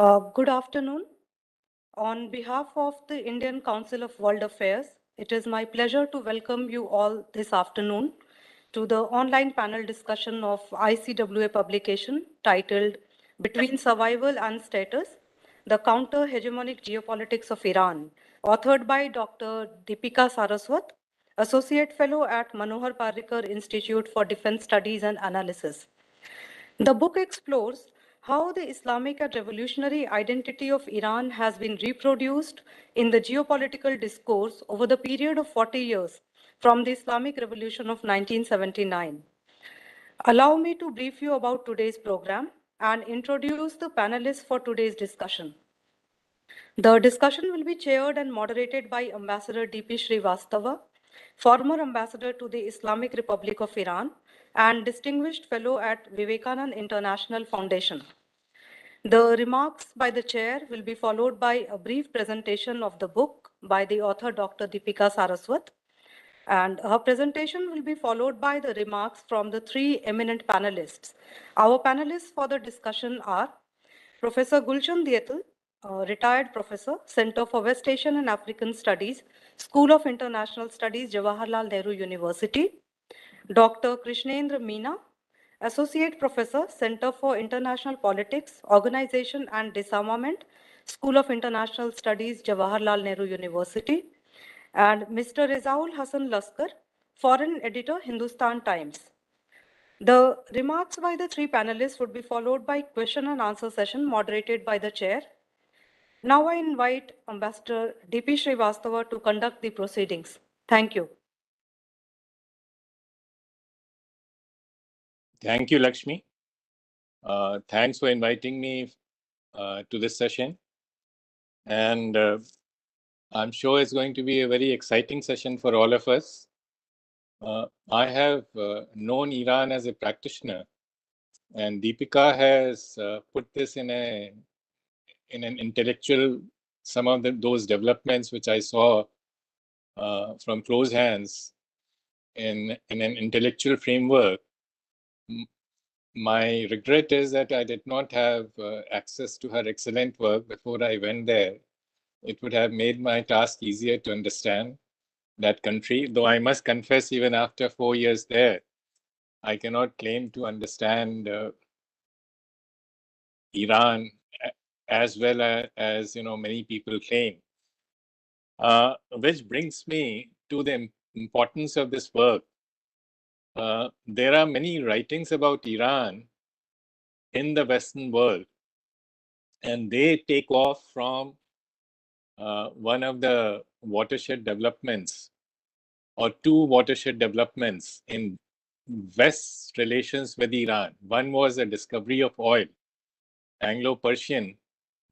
Good afternoon. On behalf of the Indian Council of World Affairs, it is my pleasure to welcome you all this afternoon to the online panel discussion of ICWA publication titled Between Survival and Status, the Counter-Hegemonic Geopolitics of Iran, authored by Dr. Deepika Saraswat, Associate Fellow at Manohar Parrikar Institute for Defense Studies and Analysis. The book explores how the Islamic and revolutionary identity of Iran has been reproduced in the geopolitical discourse over the period of 40 years from the Islamic Revolution of 1979. Allow me to brief you about today's program and introduce the panelists for today's discussion. The discussion will be chaired and moderated by Ambassador D.P. Srivastava, former ambassador to the Islamic Republic of Iran and distinguished fellow at Vivekananda International Foundation. The remarks by the chair will be followed by a brief presentation of the book by the author Dr. Deepika Saraswat, and her presentation will be followed by the remarks from the three eminent panelists. Our panelists for the discussion are Professor Gulshan Dietl, retired professor, Center for West Asian and African Studies, School of International Studies, Jawaharlal Nehru University. Dr. Krishnendra Meena, Associate Professor, Center for International Politics, Organization and Disarmament, School of International Studies, Jawaharlal Nehru University. And Mr. Rezaul Hasan Laskar, Foreign Editor, Hindustan Times. The remarks by the three panelists would be followed by question and answer session moderated by the chair. Now I invite Ambassador D.P. Srivastava to conduct the proceedings. Thank you. Thank you, Lakshmi. Thanks for inviting me to this session. And I'm sure it's going to be a very exciting session for all of us. I have known Iran as a practitioner, and Deepika has put this in an intellectual, some of those developments which I saw from close hands in an intellectual framework. My regret is that I did not have access to her excellent work before I went there. It would have made my task easier to understand that country, though I must confess, even after 4 years there, I cannot claim to understand Iran as well as many people claim. Which brings me to the importance of this work. There are many writings about Iran in the Western world, and they take off from one of the watershed developments or two watershed developments in West's relations with Iran. One was the discovery of oil. Anglo-Persian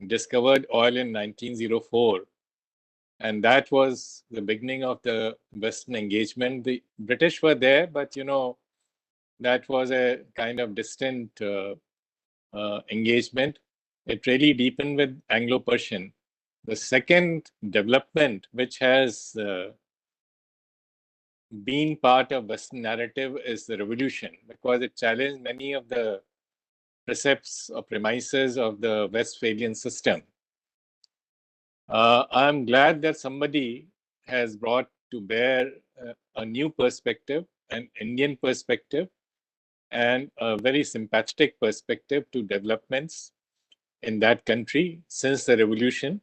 discovered oil in 1904, and that was the beginning of the Western engagement. The British were there, but that was a kind of distant engagement. It really deepened with Anglo-Persian. The second development, which has been part of Western narrative, is the revolution, because it challenged many of the precepts or premises of the Westphalian system. I'm glad that somebody has brought to bear a new perspective, an Indian perspective, and a very sympathetic perspective to developments in that country since the revolution.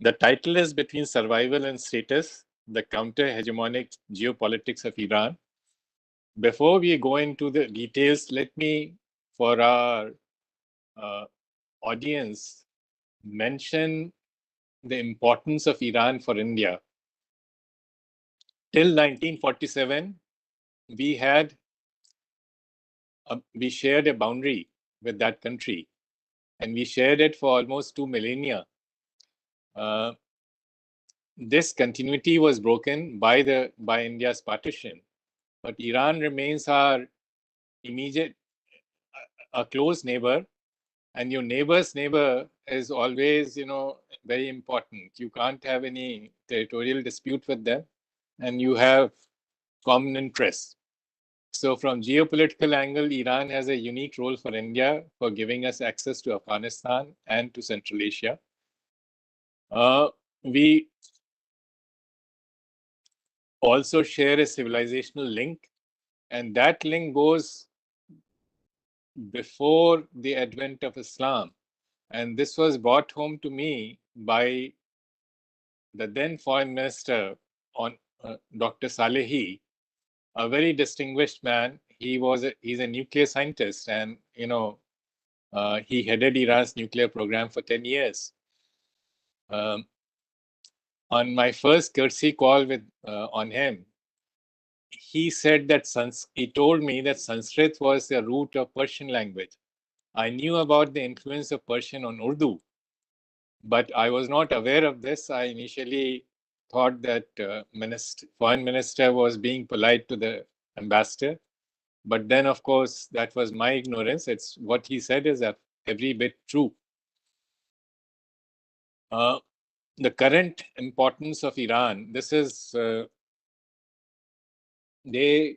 The title is Between Survival and Status, the Counter-Hegemonic Geopolitics of Iran. Before we go into the details, let me, for our audience, mention the importance of Iran for India. Till 1947, we shared a boundary with that country, and we shared it for almost 2 millennia. This continuity was broken by India's partition, but Iran remains our immediate, a close neighbor, and your neighbor's neighbor is always, very important. You can't have any territorial dispute with them, and you have common interests. So from geopolitical angle, Iran has a unique role for India for giving us access to Afghanistan and to Central Asia. We also share a civilizational link, and that link goes before the advent of Islam. And this was brought home to me by the then foreign minister, Dr. Salehi, a very distinguished man. He's a nuclear scientist, and he headed Iran's nuclear program for 10 years. On my first courtesy call on him, he said that he told me that Sanskrit was the root of Persian language. I knew about the influence of Persian on Urdu, but I was not aware of this. I initially thought that foreign minister was being polite to the ambassador. But then, of course, that was my ignorance. It's what he said is every bit true. The current importance of Iran, this is, they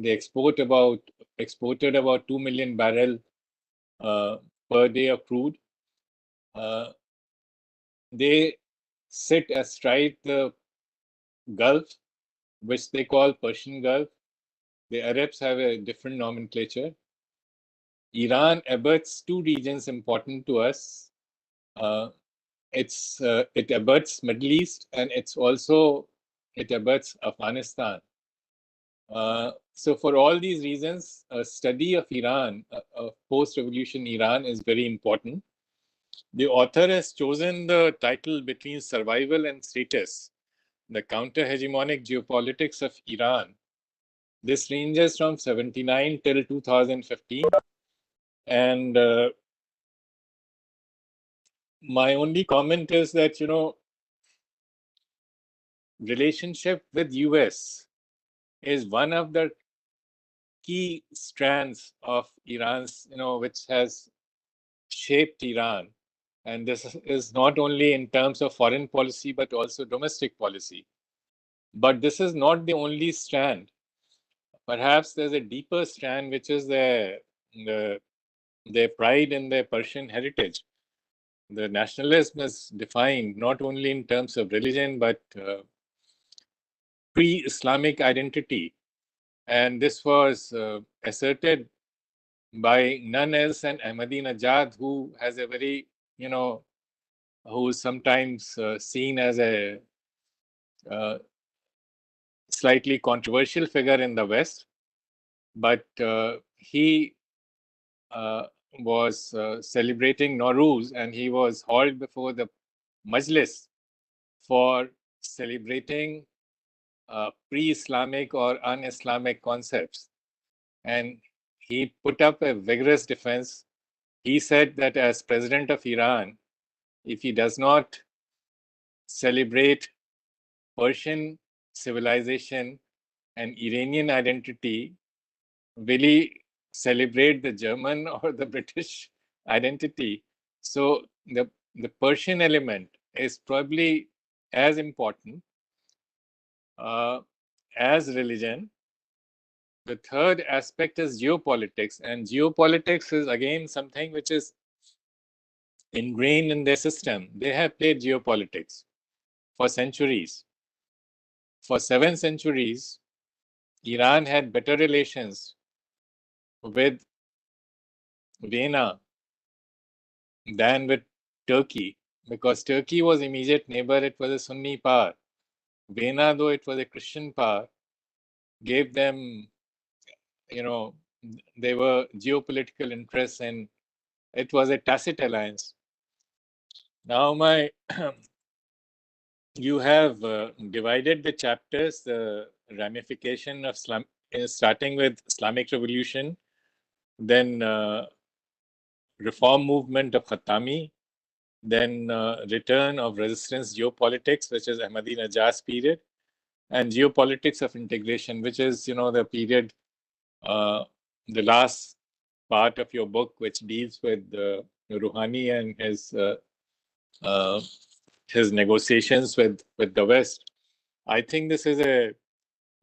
exported about 2 million barrel per day of crude. They sit astride the Gulf, which they call Persian Gulf. The Arabs have a different nomenclature. Iran abuts two regions important to us. It abuts Middle East, and it abuts Afghanistan. So for all these reasons, a study of Iran, of post-revolution Iran, is very important. The author has chosen the title Between Survival and Status, the Counter-Hegemonic Geopolitics of Iran. This ranges from 79 till 2015. And my only comment is that, relationship with US is one of the key strands of Iran's, which has shaped Iran. And this is not only in terms of foreign policy, but also domestic policy. But this is not the only strand. Perhaps there's a deeper strand, which is their pride in their Persian heritage. The nationalism is defined not only in terms of religion, but pre-Islamic identity. And this was asserted by none else than Ahmadinejad, who has a very, who is sometimes seen as a slightly controversial figure in the West. But he was celebrating Nowruz, and he was hauled before the Majlis for celebrating pre-Islamic or un-Islamic concepts. And he put up a vigorous defense. He said that as president of Iran, if he does not celebrate Persian civilization and Iranian identity, will he celebrate the German or the British identity? So the Persian element is probably as important as religion. The third aspect is geopolitics, and geopolitics is again something which is ingrained in their system. They have played geopolitics for centuries. For 7 centuries, Iran had better relations with Vienna than with Turkey, because Turkey was immediate neighbor. It was a Sunni power. Vienna, though it was a Christian power, gave them, they were geopolitical interests, and it was a tacit alliance. Now, you have divided the chapters, the ramification of starting with Islamic Revolution, then reform movement of Khatami, then return of resistance geopolitics, which is Ahmadinejad's period, and geopolitics of integration, which is, the period, the last part of your book, which deals with Rouhani and his negotiations with the West. I think this is a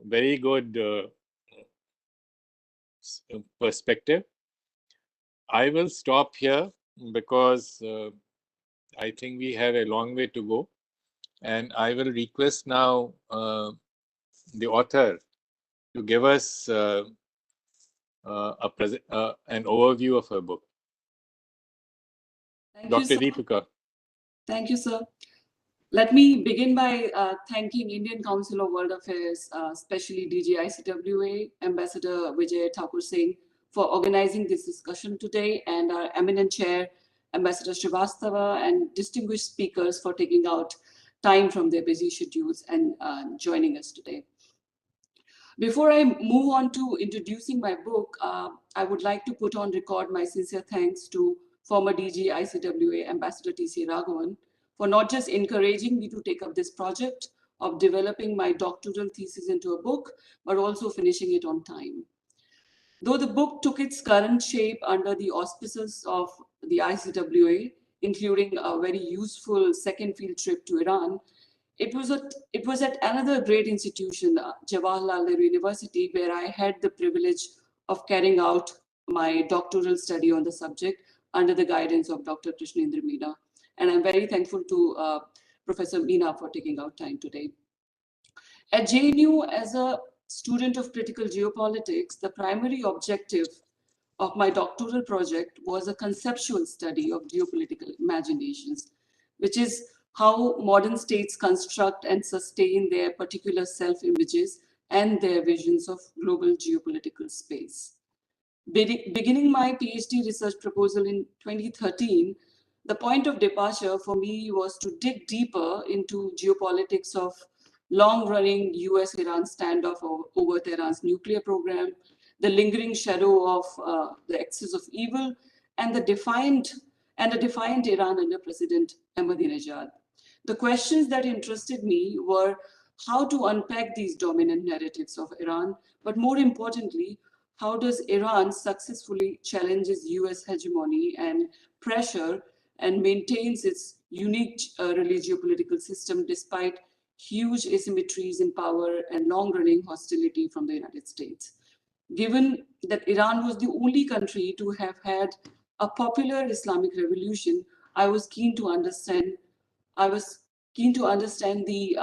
very good perspective. I will stop here because I think we have a long way to go. And I will request now the author to give us an overview of her book. Dr. Deepika. Thank you, sir. Let me begin by thanking Indian Council of World Affairs, especially DG ICWA, Ambassador Vijay Thakur Singh, for organizing this discussion today, and our eminent chair, Ambassador Srivastava, and distinguished speakers for taking out time from their busy schedules and joining us today. Before I move on to introducing my book, I would like to put on record my sincere thanks to former DG ICWA Ambassador T.C. Raghavan for not just encouraging me to take up this project of developing my doctoral thesis into a book, but also finishing it on time. Though the book took its current shape under the auspices of the ICWA, including a very useful second field trip to Iran, it was at another great institution, Jawaharlal Nehru University, where I had the privilege of carrying out my doctoral study on the subject under the guidance of Dr. Krishnendra Meena. And I'm very thankful to Professor Meena for taking out time today. At JNU, as a student of critical geopolitics, the primary objective of my doctoral project was a conceptual study of geopolitical imaginations, which is how modern states construct and sustain their particular self-images and their visions of global geopolitical space. Beginning my PhD research proposal in 2013, the point of departure for me was to dig deeper into geopolitics of long-running US-Iran standoff over Tehran's nuclear program, the lingering shadow of the axis of evil, and the defiant Iran under President Ahmadinejad. The questions that interested me were how to unpack these dominant narratives of Iran, but more importantly, how does Iran successfully challenges US hegemony and pressure and maintains its unique religio-political system despite huge asymmetries in power and long-running hostility from the United States. Given that Iran was the only country to have had a popular Islamic revolution, I was keen to understand the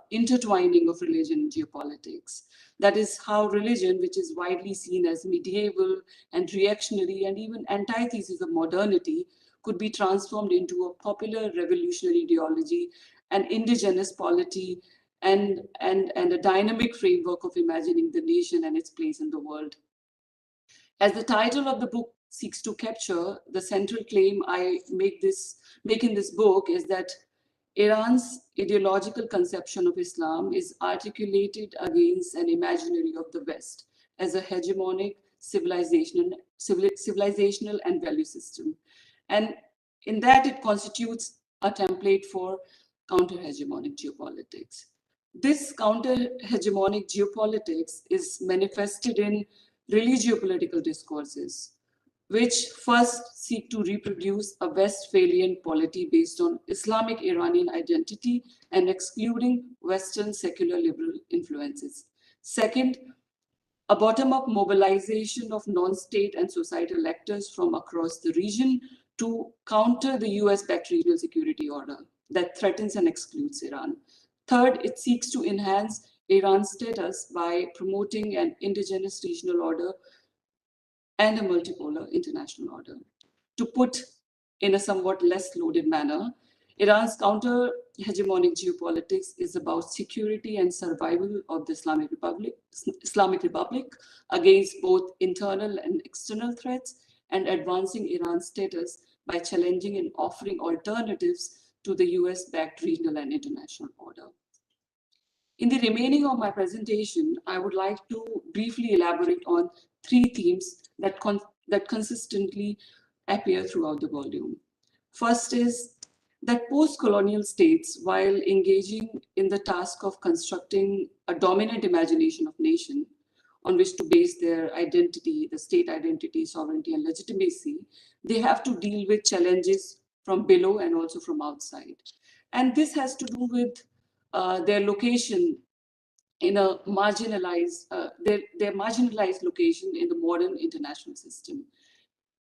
intertwining of religion and geopolitics. That is how religion, which is widely seen as medieval and reactionary and even antithesis of modernity, could be transformed into a popular revolutionary ideology, an indigenous polity, and a dynamic framework of imagining the nation and its place in the world. As the title of the book seeks to capture, the central claim I make in this book is that Iran's ideological conception of Islam is articulated against an imaginary of the West as a hegemonic civilizational and value system. And in that, it constitutes a template for counter-hegemonic geopolitics. This counter-hegemonic geopolitics is manifested in religio-political discourses, which first seek to reproduce a Westphalian polity based on Islamic Iranian identity and excluding Western secular liberal influences. Second, a bottom-up mobilization of non-state and societal actors from across the region to counter the US-backed regional security order that threatens and excludes Iran. Third, it seeks to enhance Iran's status by promoting an indigenous regional order and a multipolar international order. To put in a somewhat less loaded manner, Iran's counter-hegemonic geopolitics is about security and survival of the Islamic Republic against both internal and external threats, and advancing Iran's status by challenging and offering alternatives to the US-backed regional and international order. In the remaining of my presentation, I would like to briefly elaborate on three themes that consistently appear throughout the volume. First is that post-colonial states, while engaging in the task of constructing a dominant imagination of nation on which to base their identity, the state identity, sovereignty, and legitimacy, they have to deal with challenges from below and also from outside. And this has to do with their location in a marginalized, their marginalized location in the modern international system.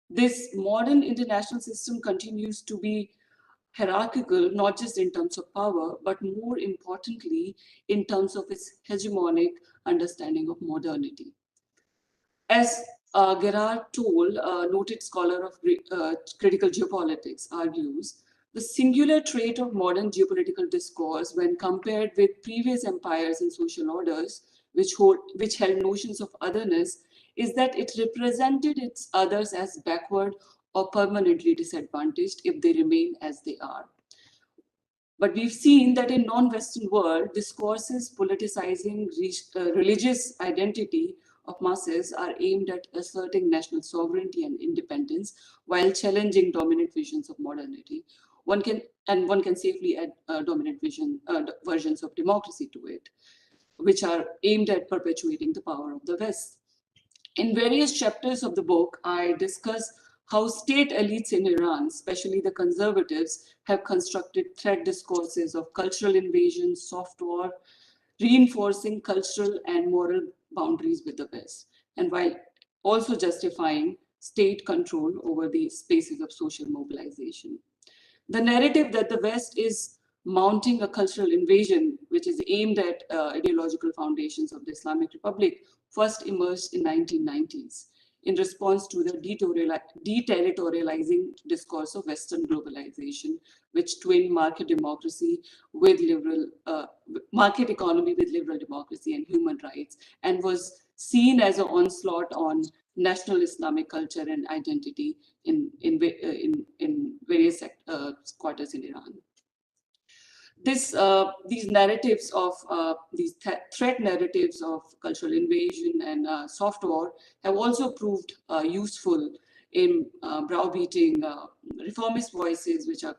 This modern international system continues to be hierarchical, not just in terms of power, but more importantly, in terms of its hegemonic understanding of modernity. As Gerard Toll, a noted scholar of critical geopolitics, argues, the singular trait of modern geopolitical discourse, when compared with previous empires and social orders, which held notions of otherness, is that it represented its others as backward or permanently disadvantaged if they remain as they are. But we've seen that in non-Western world, discourses politicizing religious identity of masses are aimed at asserting national sovereignty and independence while challenging dominant visions of modernity. One can safely add dominant versions of democracy to it, which are aimed at perpetuating the power of the West. In various chapters of the book, I discuss how state elites in Iran, especially the conservatives, have constructed threat discourses of cultural invasion, soft war, reinforcing cultural and moral boundaries with the West, and while also justifying state control over the spaces of social mobilization. The narrative that the West is mounting a cultural invasion, which is aimed at ideological foundations of the Islamic Republic, first emerged in 1990s in response to the deterritorializing discourse of Western globalization, which twinned market democracy with market economy with liberal democracy and human rights, and was seen as an onslaught on national Islamic culture and identity in various quarters in Iran. These narratives of these threat narratives of cultural invasion and soft war have also proved useful in browbeating reformist voices, which have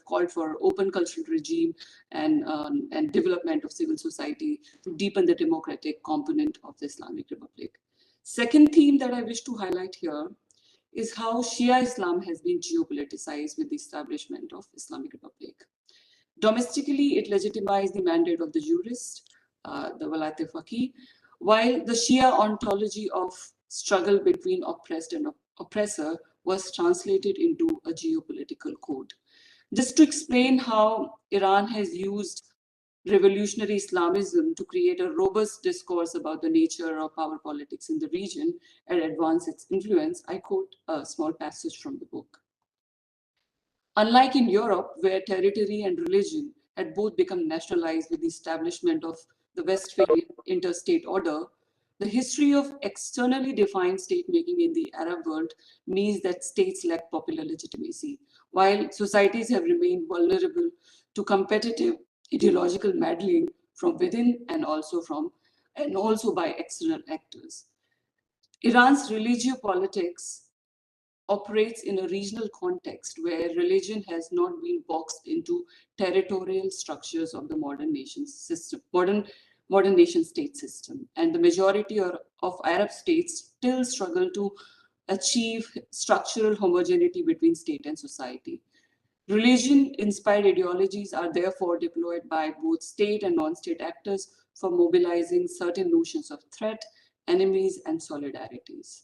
called for open cultural regime and development of civil society to deepen the democratic component of the Islamic Republic. Second theme that I wish to highlight here is how Shia Islam has been geopoliticized with the establishment of Islamic Republic. Domestically, it legitimized the mandate of the jurist, the Walayat Faqih, while the Shia ontology of struggle between oppressed and oppressor was translated into a geopolitical code. Just to explain how Iran has used revolutionary Islamism to create a robust discourse about the nature of power politics in the region and advance its influence, I quote a small passage from the book. Unlike in Europe, where territory and religion had both become nationalized with the establishment of the Westphalian interstate order, the history of externally defined state-making in the Arab world means that states lack popular legitimacy, while societies have remained vulnerable to competitive ideological meddling from within and also by external actors. Iran's religiopolitics operates in a regional context where religion has not been boxed into territorial structures of the modern nation state system. And the majority of Arab states still struggle to achieve structural homogeneity between state and society. Religion-inspired ideologies are therefore deployed by both state and non-state actors for mobilizing certain notions of threat, enemies, and solidarities.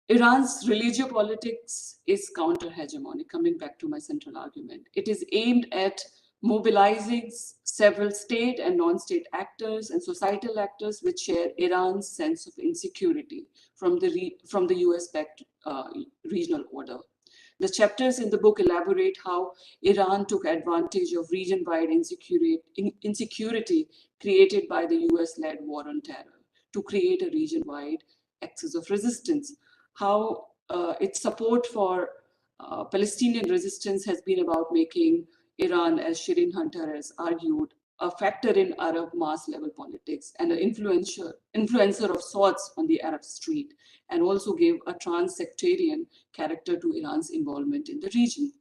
Iran's religiopolitics is counter-hegemonic, coming back to my central argument. It is aimed at mobilizing several state and non-state actors and societal actors which share Iran's sense of insecurity from the US-backed regional order. The chapters in the book elaborate how Iran took advantage of region-wide insecurity created by the US-led war on terror to create a region-wide axis of resistance. How its support for Palestinian resistance has been about making Iran, as Shirin Hunter has argued, a factor in Arab mass level politics and an influencer of sorts on the Arab street, and also gave a trans-sectarian character to Iran's involvement in the region.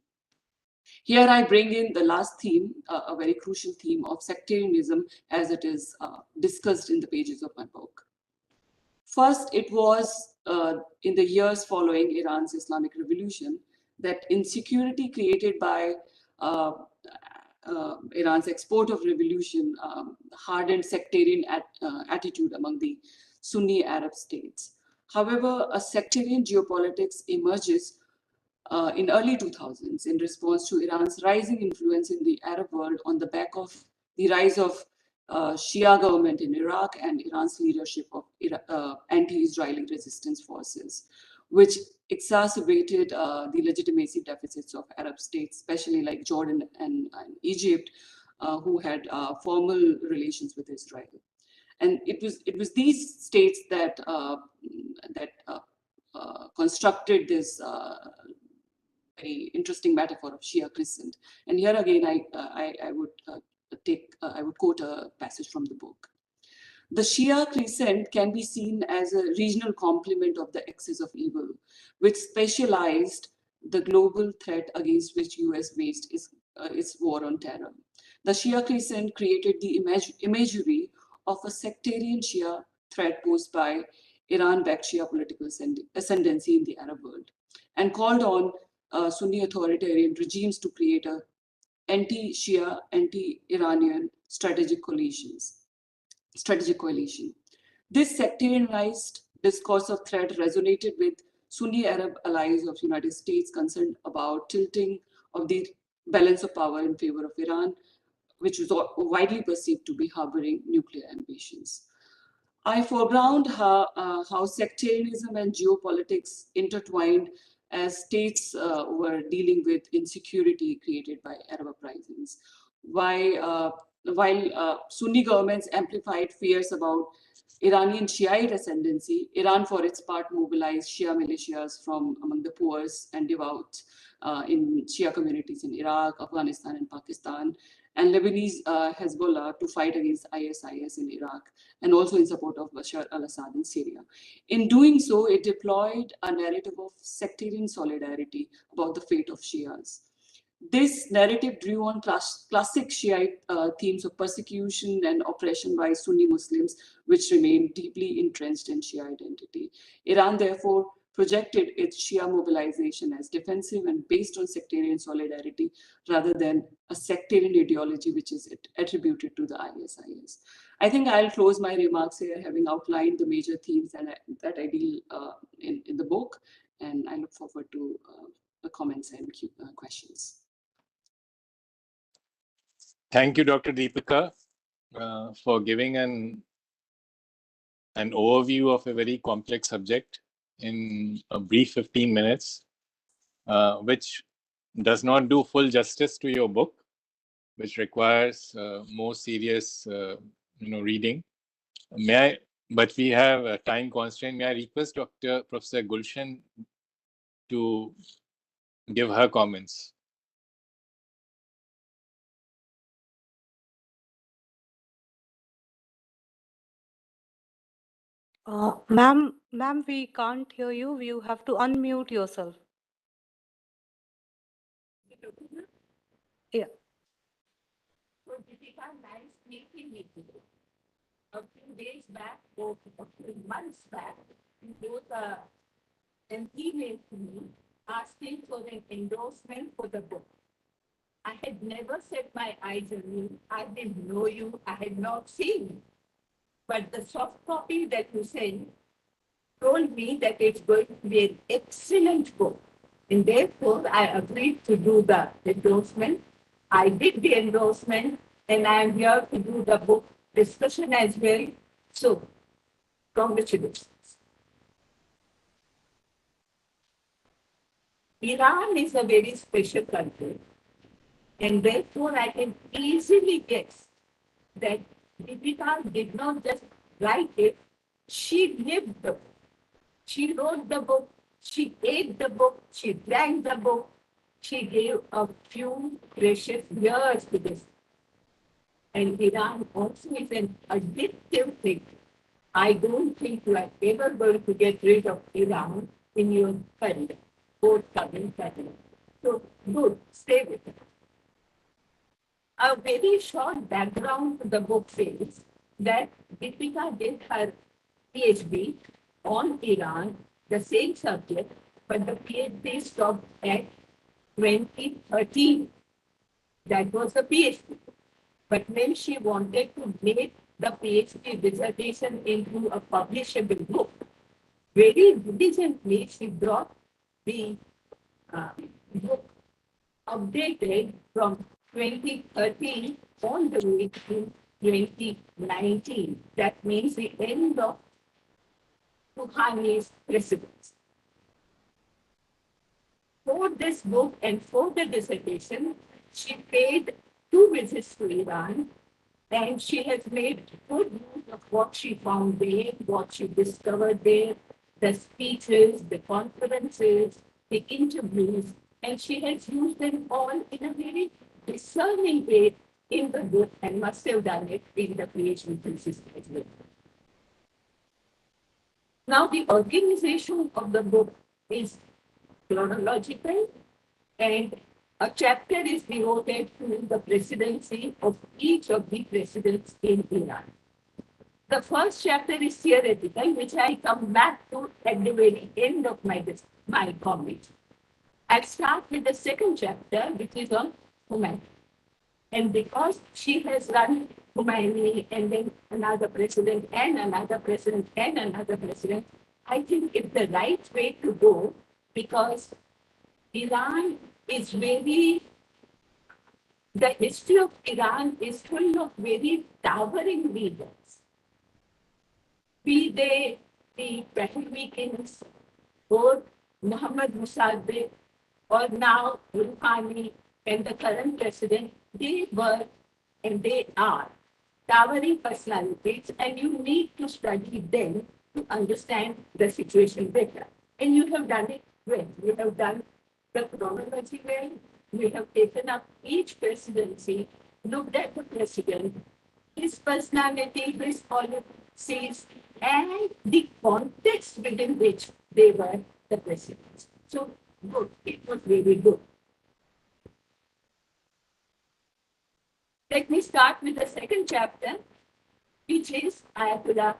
Here I bring in the last theme, a very crucial theme of sectarianism as it is discussed in the pages of my book. First, it was in the years following Iran's Islamic Revolution that insecurity created by Iran's export of revolution hardened sectarian attitude among the Sunni Arab states. However, a sectarian geopolitics emerges in early 2000s in response to Iran's rising influence in the Arab world on the back of the rise of Shia government in Iraq and Iran's leadership of anti-Israeli resistance forces, which exacerbated the legitimacy deficits of Arab states, especially like Jordan and Egypt, who had formal relations with Israel. And it was these states that constructed this very interesting metaphor of Shia crescent. And here again, I would quote a passage from the book. The Shia crescent can be seen as a regional complement of the axis of evil, which specialized the global threat against which US waged its war on terror. The Shia crescent created the imagery of a sectarian Shia threat posed by Iran-backed Shia political ascendancy in the Arab world, and called on Sunni authoritarian regimes to create a anti-Shia, anti-Iranian strategic coalition. This sectarianized discourse of threat resonated with Sunni Arab allies of the United States concerned about tilting of the balance of power in favor of Iran, which was widely perceived to be harboring nuclear ambitions. I foreground how sectarianism and geopolitics intertwined as states were dealing with insecurity created by Arab uprisings. While Sunni governments amplified fears about Iranian Shiite ascendancy, Iran, for its part, mobilized Shia militias from among the poorest and devout in Shia communities in Iraq, Afghanistan, and Pakistan, and Lebanese Hezbollah to fight against ISIS in Iraq, and also in support of Bashar al-Assad in Syria. In doing so, it deployed a narrative of sectarian solidarity about the fate of Shias. This narrative drew on classic Shiite themes of persecution and oppression by Sunni Muslims, which remained deeply entrenched in Shia identity. Iran, therefore, projected its Shia mobilization as defensive and based on sectarian solidarity rather than a sectarian ideology which is attributed to the ISIS. I think I'll close my remarks here, having outlined the major themes that I deal in the book, and I look forward to the comments and questions. Thank you, Dr. Deepika, for giving an overview of a very complex subject in a brief 15 minutes, which does not do full justice to your book, which requires more serious reading. But we have a time constraint. May I request Professor Gulshan to give her comments? Ma'am, we can't hear you. You have to unmute yourself. Yeah. So Deepika, nice meeting with you. A few days back, or a few months back, you wrote an email to me asking for an endorsement for the book. I had never set my eyes on you. I didn't know you. I had not seen you. But the soft copy that you sent told me that it's going to be an excellent book. And therefore, I agreed to do the endorsement. I did the endorsement, and I am here to do the book discussion as well. So, congratulations. Iran is a very special country, and therefore I can easily guess that Deepika did not just write it, she lived the book. She wrote the book, she ate the book, she drank the book, she gave a few precious years to this. And Iran also is an addictive thing. I don't think you are ever going to get rid of Iran in your career, forthcoming career. So, good, stay with it. A very short background to the book says that Deepika did her PhD on Iran, the same subject, but the PhD stopped at 2013. That was the PhD. But when she wanted to make the PhD dissertation into a publishable book, very diligently she brought the book updated from 2013 all the way to 2019. That means the end of Rouhani's presidency. For this book and for the dissertation, she paid 2 visits to Iran, and she has made good use of what she found there, what she discovered there, the speeches, the conferences, the interviews, and she has used them all in a very discerning way in the book and must have done it in the PhD thesis as well. Now, the organization of the book is chronological, and a chapter is devoted to the presidency of each of the presidents in Iran. The first chapter is theoretical, which I come back to at the very end of my comment. I'll start with the second chapter, which is on Khomeini. And because she has run Khomeini and then another president and another president and another president, I think it's the right way to go, because Iran is very, the history of Iran is full of very towering leaders. Be they the Pahlavi kings, or Muhammad Mossadegh, or now Rouhani and the current president, they were and they are towering personalities, and you need to study them to understand the situation better. And you have done it well. You have done the chronology well. We have taken up each presidency, looked at the president, his personality, his policies, and the context within which they were the presidents. So, good. It was really good. Let me start with the second chapter, which is Ayatollah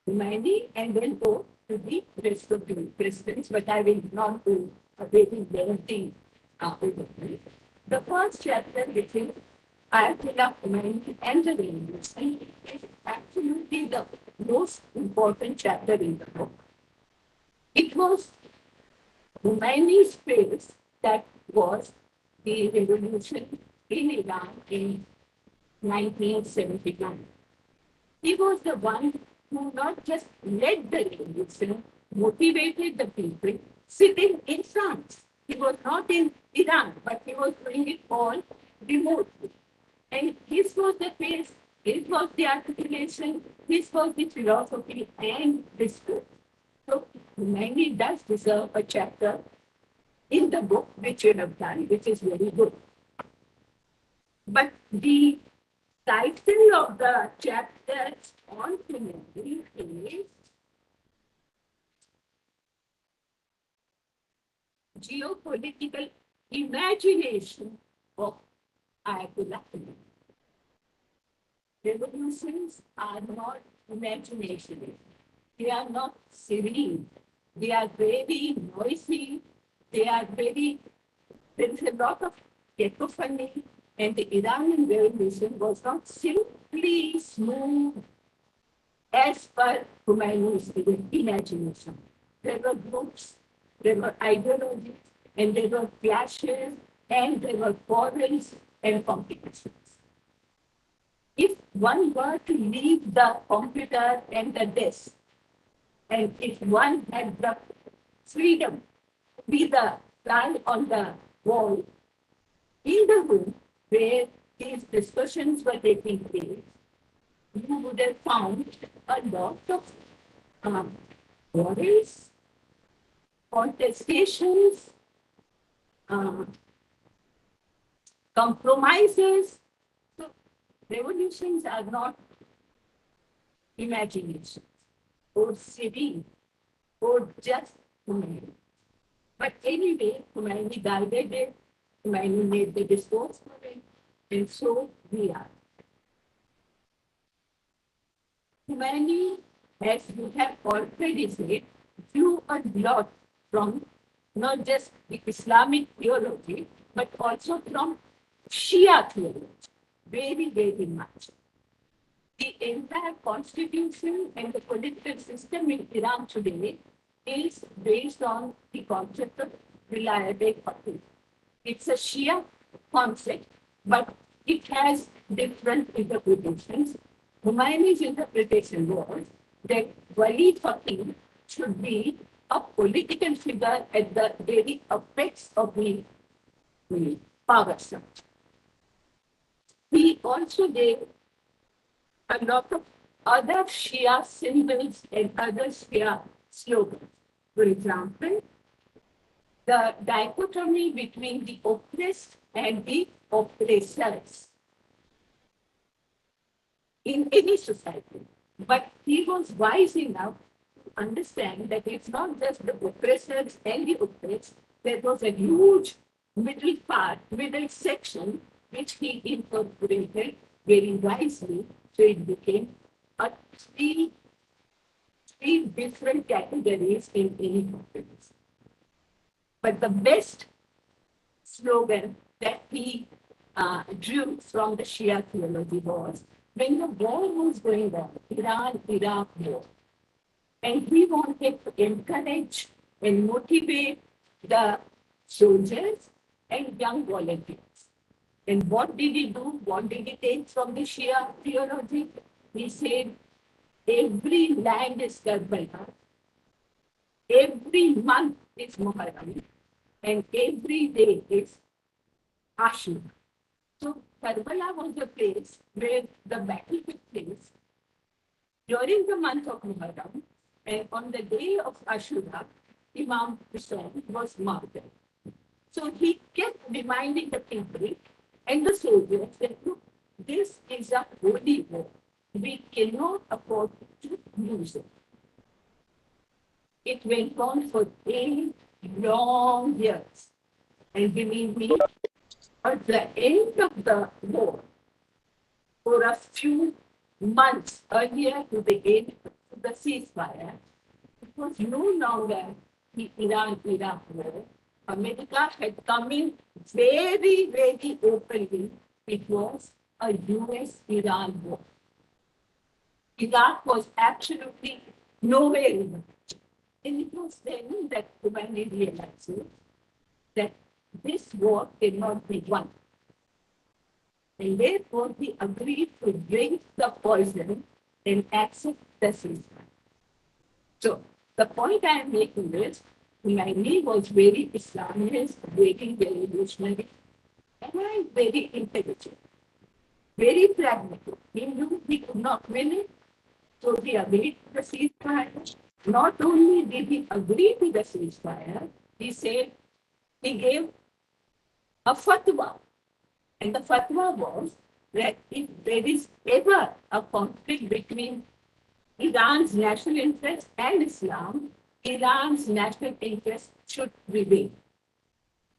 Khomeini, and then go to the rest of the presidents, but I will not do a very lengthy overview. The first chapter, which is Ayatollah Khomeini and the revolution, is absolutely the most important chapter in the book. It was Khomeini's phase that was the revolution in Iran in 1979. He was the one who not just led the revolution, motivated the people sitting in France. He was not in Iran, but he was doing it all remotely. And this was the phase, this was the articulation, this was the philosophy and discourse. So Khomeini does deserve a chapter in the book, which you have done, which is very good. But the title of the chapter on Khomeini is Geopolitical Imagination of Ayatollah Khomeini. Revolutions are not imagination. They are not serene. They are very noisy. They are very, there is a lot of cacophony, and the Iranian revolution was not simply smooth as per Khomeini's imagination. There were groups, there were ideologies, and there were clashes, and there were quarrels and competitions. If one were to leave the computer and the desk, and if one had the freedom to be the fly on the wall in the room where these discussions were taking place, you would have found a lot of worries, contestations, compromises. So revolutions are not imaginations or serene or just Khomeini. But anyway, Khomeini guided it, Khomeini made the discourse for it, and so we are. Khomeini, as you have already said, drew a lot from not just the Islamic theology, but also from Shia theology, very, very much. The entire constitution and the political system in Iran today is based on the concept of reliable authority. It's a Shia concept, but it has different interpretations. Humayuni's interpretation was that Wali Faqih should be a political figure at the very apex of the power structure. He also gave a lot of other Shia symbols and other Shia slogans. For example, the dichotomy between the oppressed and the oppressors in any society. But he was wise enough to understand that it's not just the oppressors and the oppressed, there was a huge middle part, middle section, which he incorporated very wisely. So it became a three different categories in any conference. But the best slogan that he drew from the Shia theology was, when the war was going on, Iran-Iraq war, and he wanted to encourage and motivate the soldiers and young volunteers. And what did he do? What did he take from the Shia theology? He said, every land is Karbala, every month is Muharram, and every day is Ashura. So Karbala was the place where the battle took place during the month of Muharram, and on the day of Ashura, Imam Hussain was martyred. So he kept reminding the people and the soldiers that, look, this is a holy war. We cannot afford to lose it. It went on for 8 long years. And believe me, at the end of the war, for a few months earlier to the end of the ceasefire, it was no longer the Iran-Iraq war. America had come in very, very openly. It was a US-Iran war. Iraq was absolutely nowhere in it. And it was then that Khomeini realized that this war cannot be won. And therefore, he agreed to drink the poison and accept the ceasefire. So, the point I am making is, Khomeini was very Islamist, very revolutionary, and very intelligent, very pragmatic. He knew he could not win it, so he agreed to the ceasefire. Not only did he agree to the ceasefire, he said he gave a fatwa. And the fatwa was that if there is ever a conflict between Iran's national interest and Islam, Iran's national interest should prevail.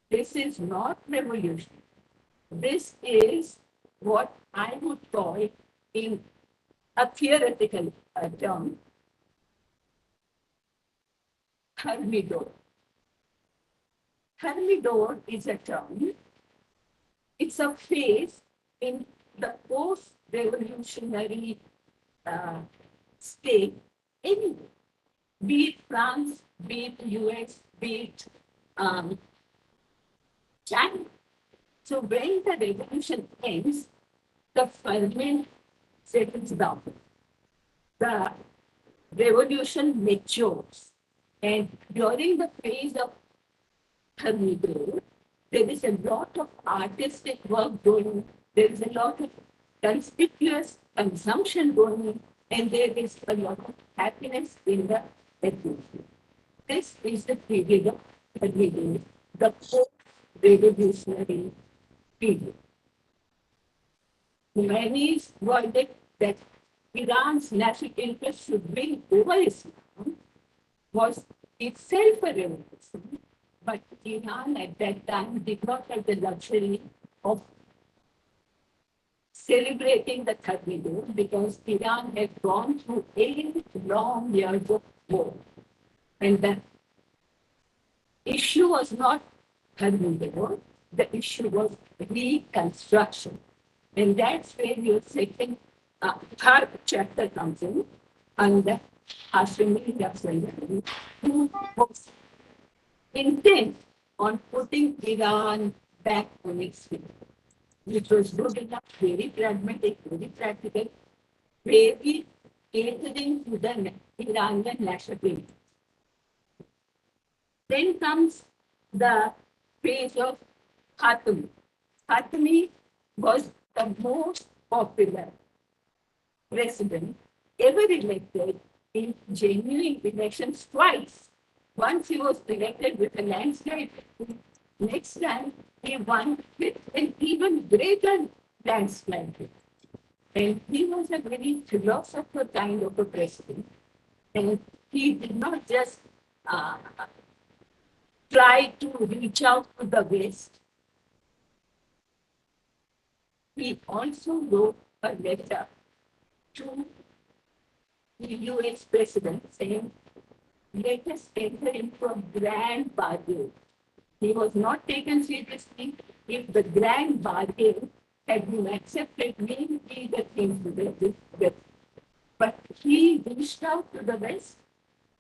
This is not revolution. This is what I would call, in a theoretical term, thermidor. Thermidor is a term. It's a phase in the post-revolutionary state anyway. Be it France, be it US, be it China. So when the revolution ends, the ferment settles down. The revolution matures. And during the phase of thermidor, there is a lot of artistic work going on. There is a lot of conspicuous consumption going on. And there is a lot of happiness in the revolution. This is the period of thermidor, the post-revolutionary period. Khomeini's verdict that Iran's national interest should win over Islam was itself a revolution, but Iran at that time did not have the luxury of celebrating the thermidor because Iran had gone through 8 long years of war. And the issue was not thermidor, the issue was reconstruction. And that's where your third chapter comes in, under Hashemi Rafsanjani, who was intent on putting Iran back on its feet, which was good enough, very pragmatic, very practical, very catering to the Iranian nationality. Then comes the phase of Khatami. Khatami was the most popular president ever elected in genuine elections twice. Once he was elected with a landslide, next time he won with an even greater landslide. And he was a very philosopher kind of a president. And he did not just try to reach out to the West. He also wrote a letter to the US president saying, let us enter into a grand bargain. He was not taken seriously. If the grand bargain had been accepted, maybe the things would have been better. But he reached out to the West,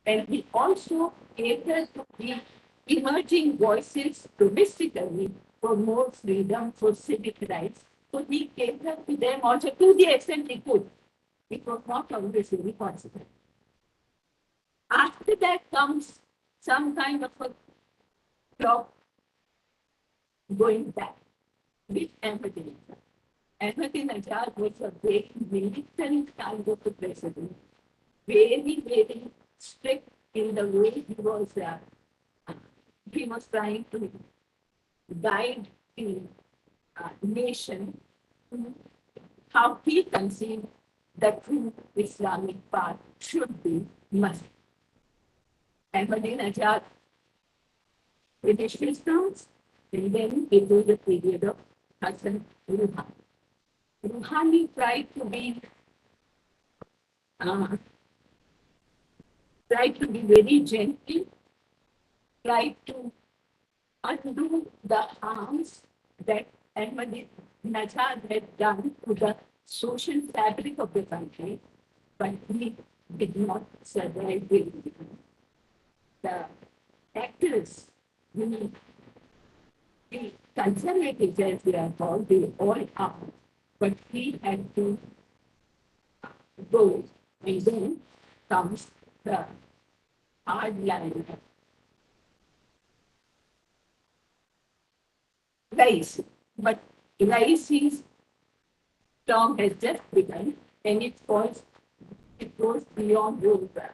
and he also catered to the emerging voices domestically for more freedom, for civic rights. So he catered to them also to the extent he could. It was not always very possible. After that comes some kind of a clock going back with Ahmadinejad. Ahmadinejad was a very militant kind of a president, very, very strict in the way he was trying to guide the nation to how he conceived the true Islamic path should be, must be. Ahmadinejad finished his terms, and then it was the period of Hasan Rouhani. Rouhani tried to be very gentle, tried to undo the harms that Ahmadinejad had done to the social fabric of the country, but he did not survive it. The actors, the conservatives, as they are called, they all are, but he had to go, and then comes the hard line. Rise, but Raisi's term has just begun, and it goes beyond roadmap.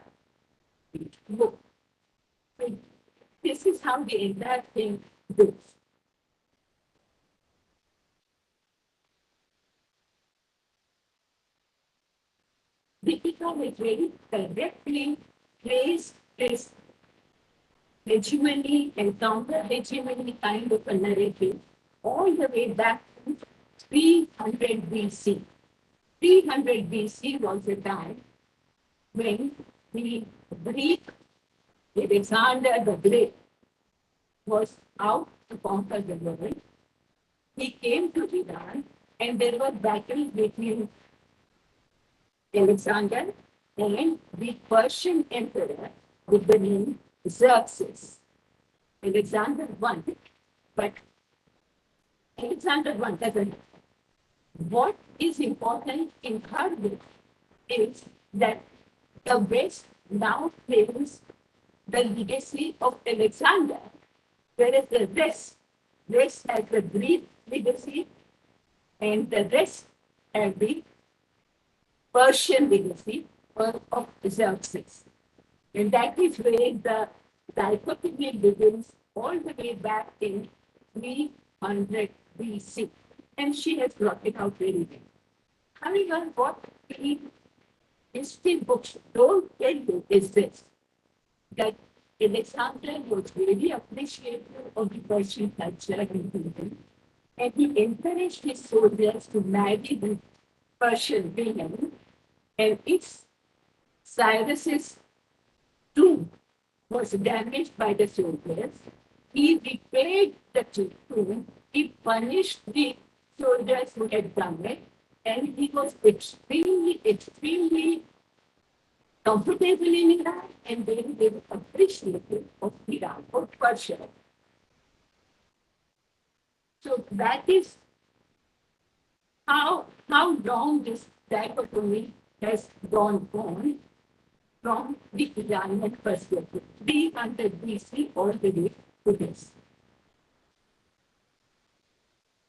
Look, this is how the entire thing goes. Deepika has very correctly placed this hegemony and counter-hegemony kind of a narrative all the way back to 300 BC. 300 BC was the time when the Greek Alexander the Great was out to conquer the world. He came to Iran, and there were battles between Alexander and the Persian emperor with the name Xerxes. Alexander won, but Alexander won doesn't. What is important in her book is that the West now claims the legacy of Alexander, whereas the rest has the Greek legacy and the rest has the Persian legacy of Xerxes. And that is where the dichotomy begins all the way back in 300 BC. And she has brought it out very well. However, what the history books don't tell you is this, that Alexander was very appreciative of the Persian culture and people, and he encouraged his soldiers to marry the Persian women. And if Cyrus's tomb was damaged by the soldiers, he repaired the tomb he punished the soldiers who had done it, and he was extremely comfortable in Iran, and then they were appreciative of Iran, of Persia. So that is how long this dichotomy has gone on from the Iranian perspective, 300 BC all the way to this.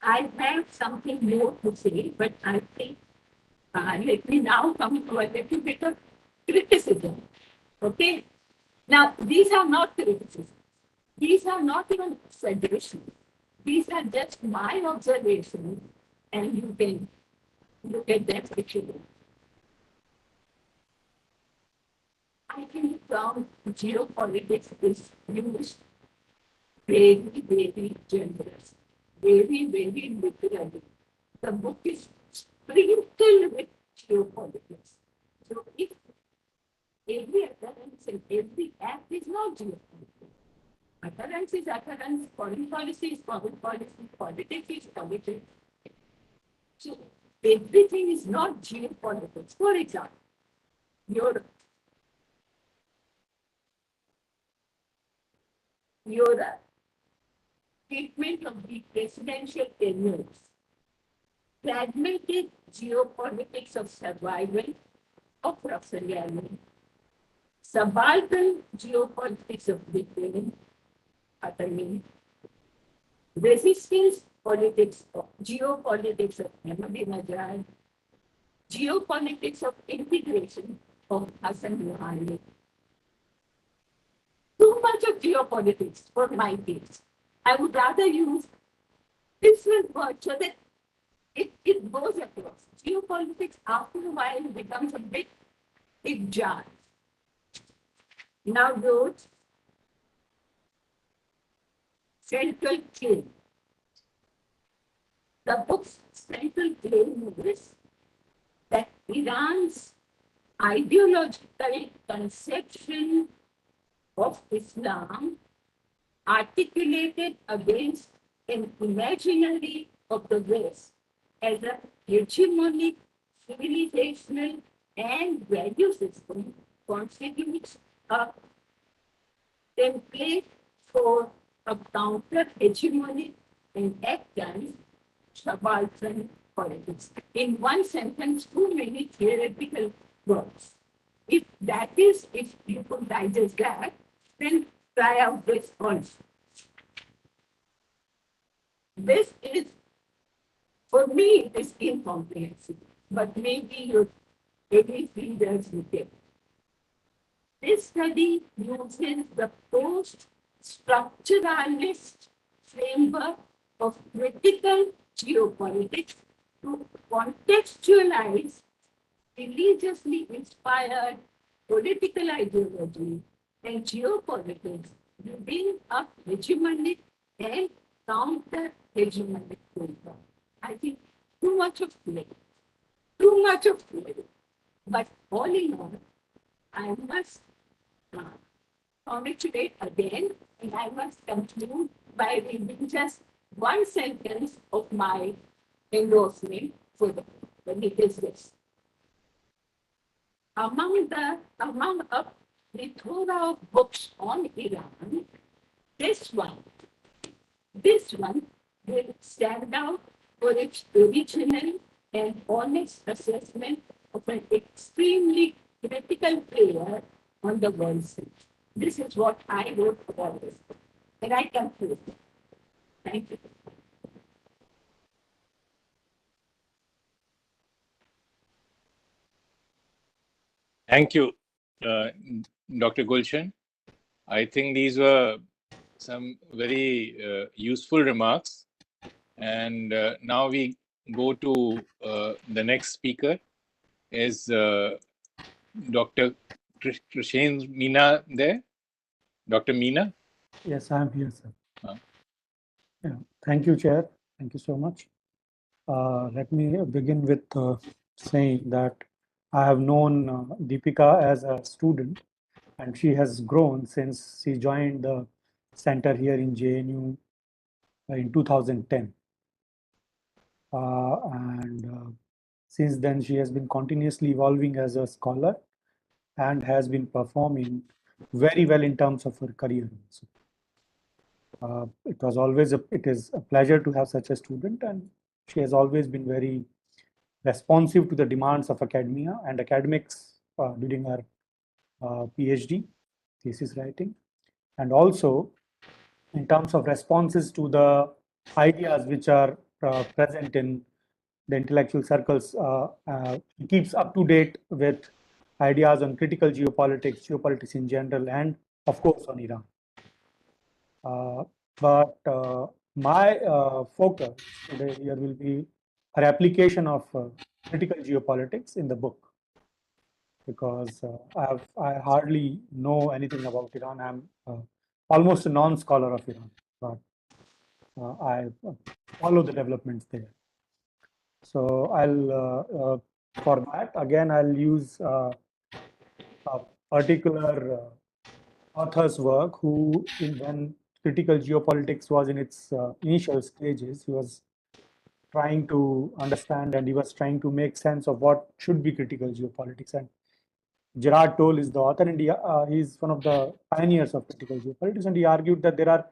I have something more to say, but I think let me now come to a little bit of criticism. Okay? Now, these are not criticisms. These are not even suggestions. These are just my observations, and you can look at them if you want. I think geopolitics is used very generous, very literally. The book is sprinkled with geopolitics. So if every occurrence and every act is not geopolitics, occurrence is occurrence, foreign policy is foreign policy, politics is politics. So everything is not geopolitics. For example, your treatment of the presidential tenures, fragmented geopolitics of survival of Russell, subaltern geopolitics of Britain, resistance politics of geopolitics of Ahmadinejad, geopolitics of integration of Hasan. Too much of geopolitics for my taste. I would rather use different words so that it goes across. Geopolitics, after a while, becomes a bit jar. Now, those central claim. The book's central claim is that Iran's ideological conception of Islam articulated against an imaginary of the West as a hegemonic civilizational and value system constitutes a template for a counter-hegemonic and at times subaltern politics. In one sentence, too many theoretical words. If you could digest that, then try out this also. This is, for me, it is incomprehensible, but maybe your every readers will get. This study uses the post-structuralist framework of critical geopolitics to contextualize religiously inspired political ideology and geopolitics within a hegemonic and counter-hegemonic framework. I think too much of play. But all in all, I must congratulate again, and I must conclude by reading just one sentence of my endorsement for the book. And it is this. Among a plethora of books on Iran, this one will stand out for its original and honest assessment of an extremely critical player on the world stage. This is what I wrote about this book, and I conclude. Thank you. Thank you, Dr. Gulshan. I think these were some very useful remarks. And now we go to the next speaker is Dr. Krishnendra Meena there. Dr. Meena? Yes, I'm here, sir. Yeah. Thank you, Chair. Thank you so much. Let me begin with saying that I have known Deepika as a student, and she has grown since she joined the center here in JNU in 2010. Since then, she has been continuously evolving as a scholar and has been performing very well in terms of her career also. It is a pleasure to have such a student, and she has always been very responsive to the demands of academia and academics during her PhD thesis writing, and also in terms of responses to the ideas which are present in the intellectual circles. He keeps up to date with ideas on critical geopolitics, geopolitics in general, and of course on Iran. But my focus today here will be her application of critical geopolitics in the book, because I hardly know anything about Iran. I'm almost a non-scholar of Iran, but I follow the developments there. So I'll for that again I'll use a particular author's work who, when critical geopolitics was in its initial stages, he was trying to understand and he was trying to make sense of what should be critical geopolitics. And Gerard Toll is the author, and he's one of the pioneers of critical geopolitics, and he argued that there are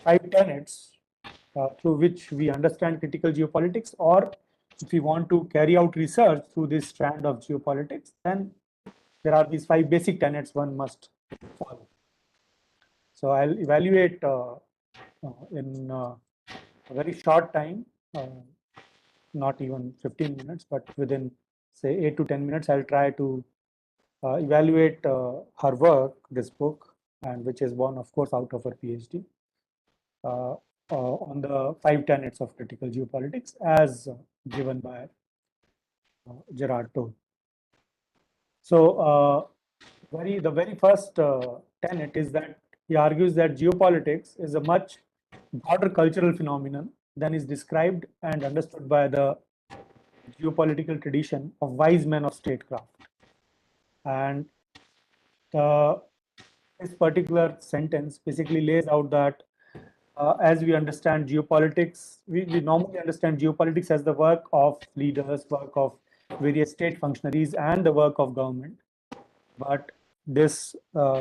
5 tenets through which we understand critical geopolitics, or if we want to carry out research through this strand of geopolitics, then there are these 5 basic tenets one must follow. So I'll evaluate in a very short time, not even 15 minutes, but within say 8 to 10 minutes, I'll try to evaluate her work, this book, and which is one, of course, out of her PhD, on the 5 tenets of critical geopolitics as given by Gerard Toll. So the very first tenet is that he argues that geopolitics is a much broader cultural phenomenon than is described and understood by the geopolitical tradition of wise men of statecraft. And this particular sentence basically lays out that as we understand geopolitics, we normally understand geopolitics as the work of leaders, work of various state functionaries, and the work of government. But this,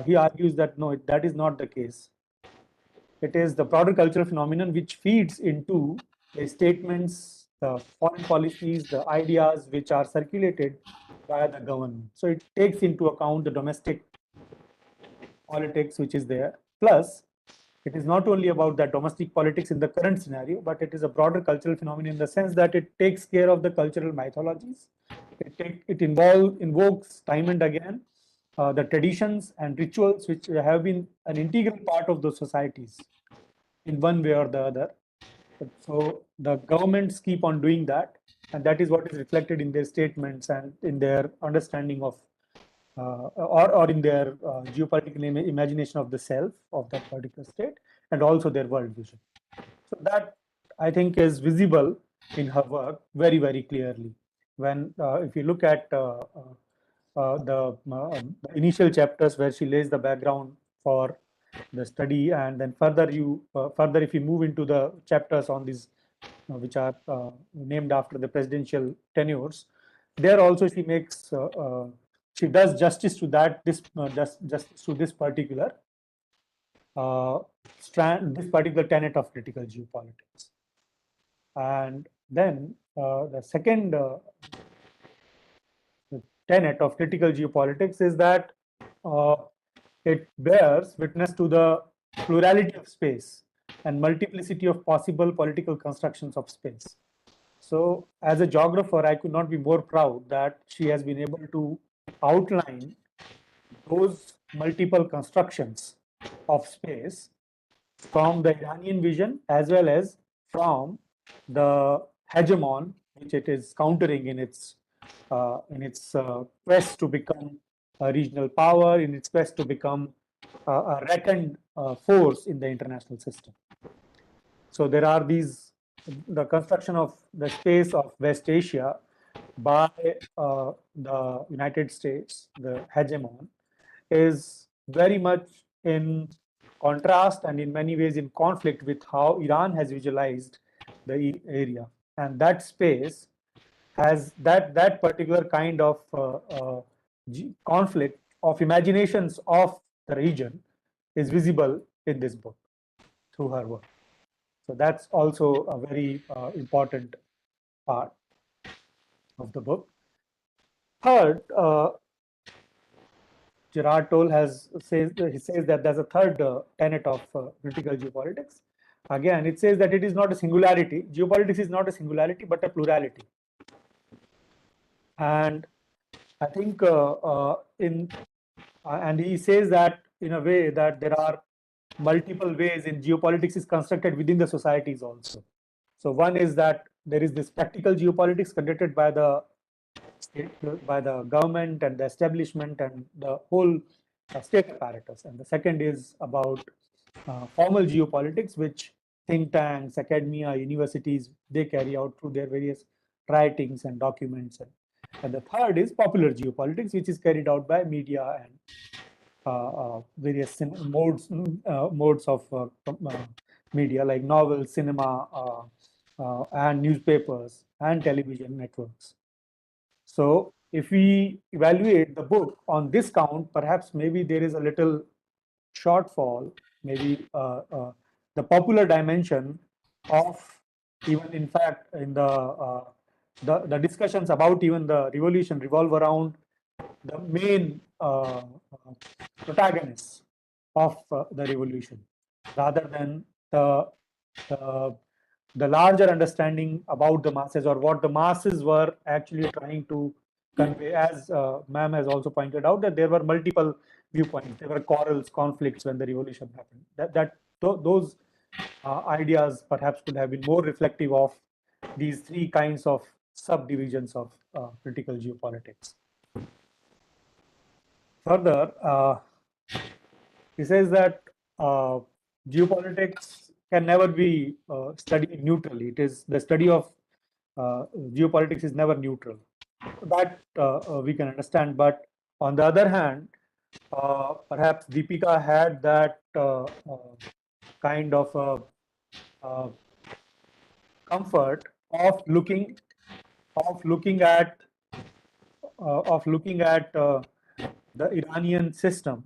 he argues that no, that is not the case. It is the broader cultural phenomenon which feeds into the statements, the foreign policies, the ideas which are circulated by the government. So it takes into account the domestic politics which is there. Plus, it is not only about the domestic politics in the current scenario, but it is a broader cultural phenomenon in the sense that it takes care of the cultural mythologies. It invokes time and again the traditions and rituals which have been an integral part of those societies in one way or the other. So the governments keep on doing that, and that is what is reflected in their statements and in their understanding of or in their geopolitical imagination of the self of that particular state, and also their world vision. So that, I think, is visible in her work very, very clearly. When if you look at the initial chapters where she lays the background for the study, and then further if you move into the chapters on these which are named after the presidential tenures, there also she makes she does justice to that, justice to this particular strand, this particular tenet of critical geopolitics. And then the second tenet of critical geopolitics is that it bears witness to the plurality of space and multiplicity of possible political constructions of space. So as a geographer, I could not be more proud that she has been able to outline those multiple constructions of space from the Iranian vision as well as from the hegemon which it is countering in its quest to become a regional power, in its quest to become a reckoned force in the international system. So there are the construction of the space of West Asia by the United States, the hegemon, is very much in contrast and in many ways in conflict with how Iran has visualized the area. And that space has that particular kind of conflict of imaginations of the region is visible in this book through her work. So that's also a very important part of the book. Third, Gerard Toll says that there's a third tenet of critical geopolitics. Again, it says that it is not a singularity. Geopolitics is not a singularity, but a plurality. And I think and he says that in a way that there are multiple ways in geopolitics is constructed within the societies also. So one is that there is this practical geopolitics conducted by the state, by the government and the establishment and the whole state apparatus. And the second is about formal geopolitics, which think tanks, academia, universities, they carry out through their various writings and documents. And the third is popular geopolitics, which is carried out by media and various modes of media like novels, cinema, and newspapers and television networks. So if we evaluate the book on this count, perhaps maybe there is a little shortfall, maybe the popular dimension of even, in fact, in the discussions about even the revolution revolve around the main protagonists of the revolution, rather than the larger understanding about the masses or what the masses were actually trying to convey. As ma'am has also pointed out, that there were multiple viewpoints, there were quarrels, conflicts when the revolution happened. Those ideas perhaps could have been more reflective of these three kinds of subdivisions of critical geopolitics. Further, he says that geopolitics can never be studied neutrally. It is the study of geopolitics is never neutral. That we can understand. But on the other hand, perhaps Deepika had that kind of comfort of looking at the Iranian system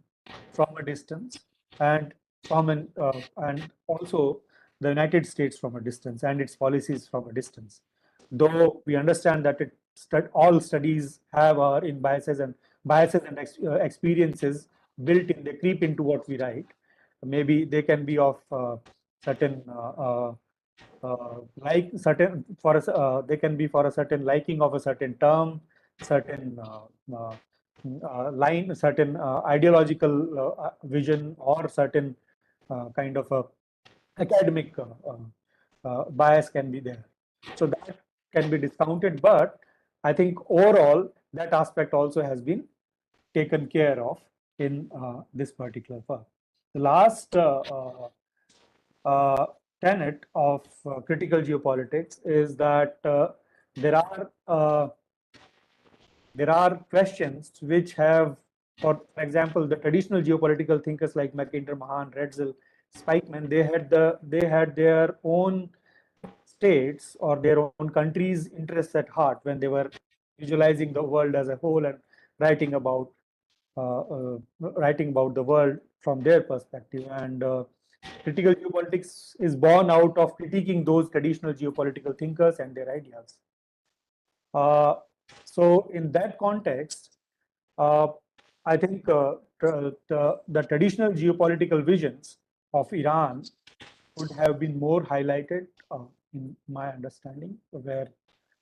from a distance, and and also the United States from a distance, and its policies from a distance. Though we understand that all studies have our in biases and experiences built in, they creep into what we write. Maybe they can be of certain they can be for a certain liking of a certain term, certain line, certain ideological vision, or certain kind of a academic bias can be there. So that can be discounted, but I think overall that aspect also has been taken care of in this particular work. The last tenet of critical geopolitics is that there are questions which have, for example, the traditional geopolitical thinkers like Mackinder, Mahan, Rezaul, Spikeman, they had their own states or their own countries' interests at heart when they were visualizing the world as a whole and writing about the world from their perspective. And critical geopolitics is born out of critiquing those traditional geopolitical thinkers and their ideas. So in that context, I think the traditional geopolitical visions of Iran would have been more highlighted, in my understanding, where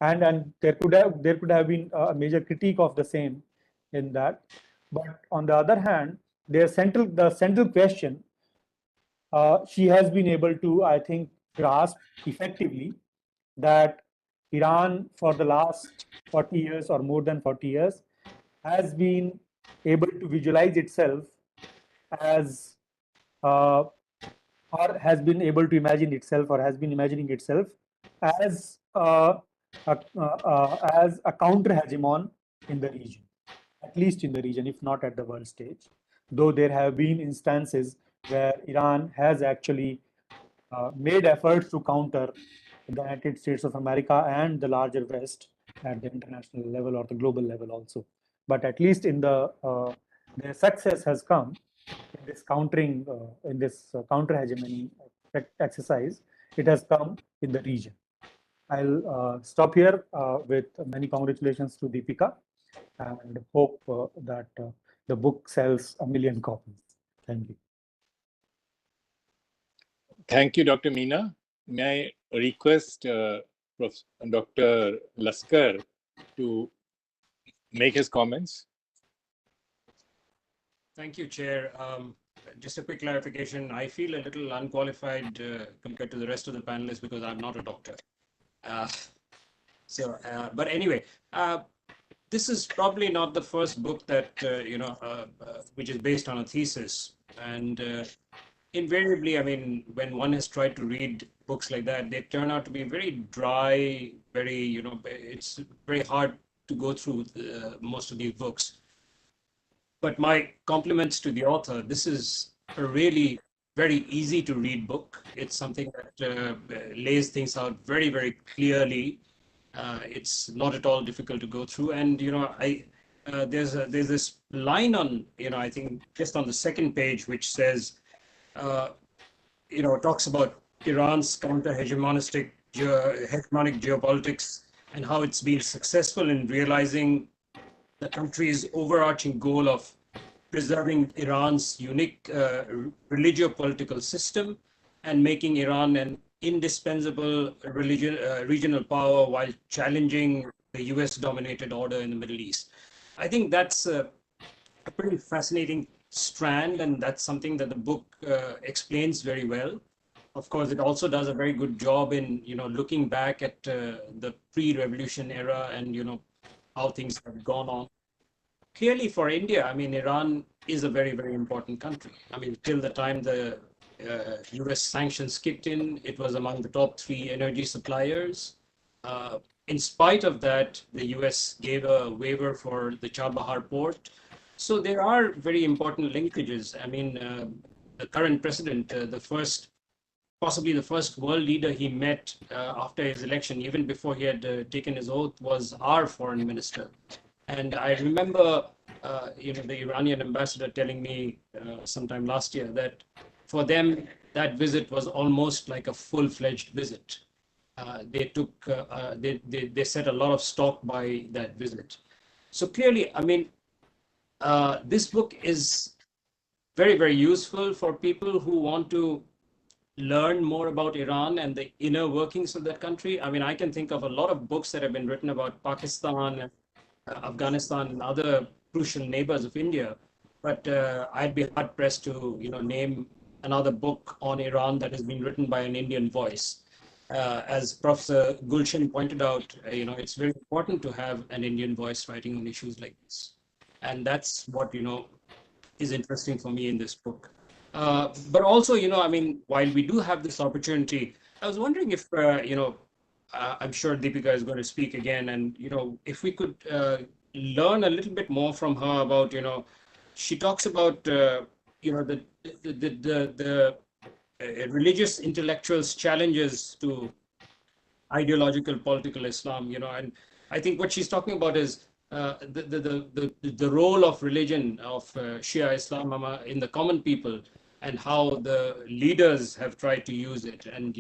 and there could have been a major critique of the same in that. But on the other hand, the central question she has been able to, I think, grasp effectively, that Iran for the last 40 years or more than 40 years has been able to visualize itself as or has been able to imagine itself or has been imagining itself as a counter-hegemon in the region, at least in the region, if not at the world stage. Though there have been instances where Iran has actually made efforts to counter the United States of America and the larger West at the international level or the global level also. But at least in their success has come in this countering, in this counter hegemony exercise. It has come in the region. I'll stop here with many congratulations to Deepika and hope that the book sells 1 million copies. Thank you. Thank you, Dr. Meena. May I request Dr. Laskar to make his comments? Thank you, Chair. Just a quick clarification. I feel a little unqualified compared to the rest of the panelists because I'm not a doctor. But anyway, this is probably not the first book that, which is based on a thesis. And invariably, I mean, when one has tried to read books like that, they turn out to be very dry, very, it's very hard to go through most of these books. But my compliments to the author. This is a really very easy to read book. It's something that lays things out very, very clearly. It's not at all difficult to go through. And, there's this line on, I think just on the second page, which says, talks about Iran's counter-hegemonic geopolitics and how it's been successful in realizing the country's overarching goal of preserving Iran's unique religio-political system and making Iran an indispensable regional power while challenging the US-dominated order in the Middle East. I think that's a pretty fascinating strand, and that's something that the book explains very well. Of course, it also does a very good job in, looking back at the pre-revolution era and, how things have gone on. Clearly for India, I mean, Iran is a very, very important country. I mean, till the time the US sanctions kicked in, it was among the top 3 energy suppliers. In spite of that, the US gave a waiver for the Chabahar port. So there are very important linkages. I mean, the current president, possibly the first world leader he met after his election, even before he had taken his oath, was our foreign minister. And I remember, the Iranian ambassador telling me sometime last year that for them, that visit was almost like a full-fledged visit. They set a lot of stock by that visit. So clearly, I mean, this book is very, very useful for people who want to learn more about Iran and the inner workings of that country. I mean, I can think of a lot of books that have been written about Pakistan, Afghanistan, and other crucial neighbors of India. But I'd be hard pressed to, name another book on Iran that has been written by an Indian voice. As Professor Gulshan pointed out, it's very important to have an Indian voice writing on issues like this. And that's what, is interesting for me in this book. But also, I mean, while we do have this opportunity, I was wondering if, I'm sure Deepika is going to speak again, and, if we could learn a little bit more from her about, she talks about, the religious intellectuals' challenges to ideological political Islam, and I think what she's talking about is the role of religion of Shia Islam in the common people, and how the leaders have tried to use it, and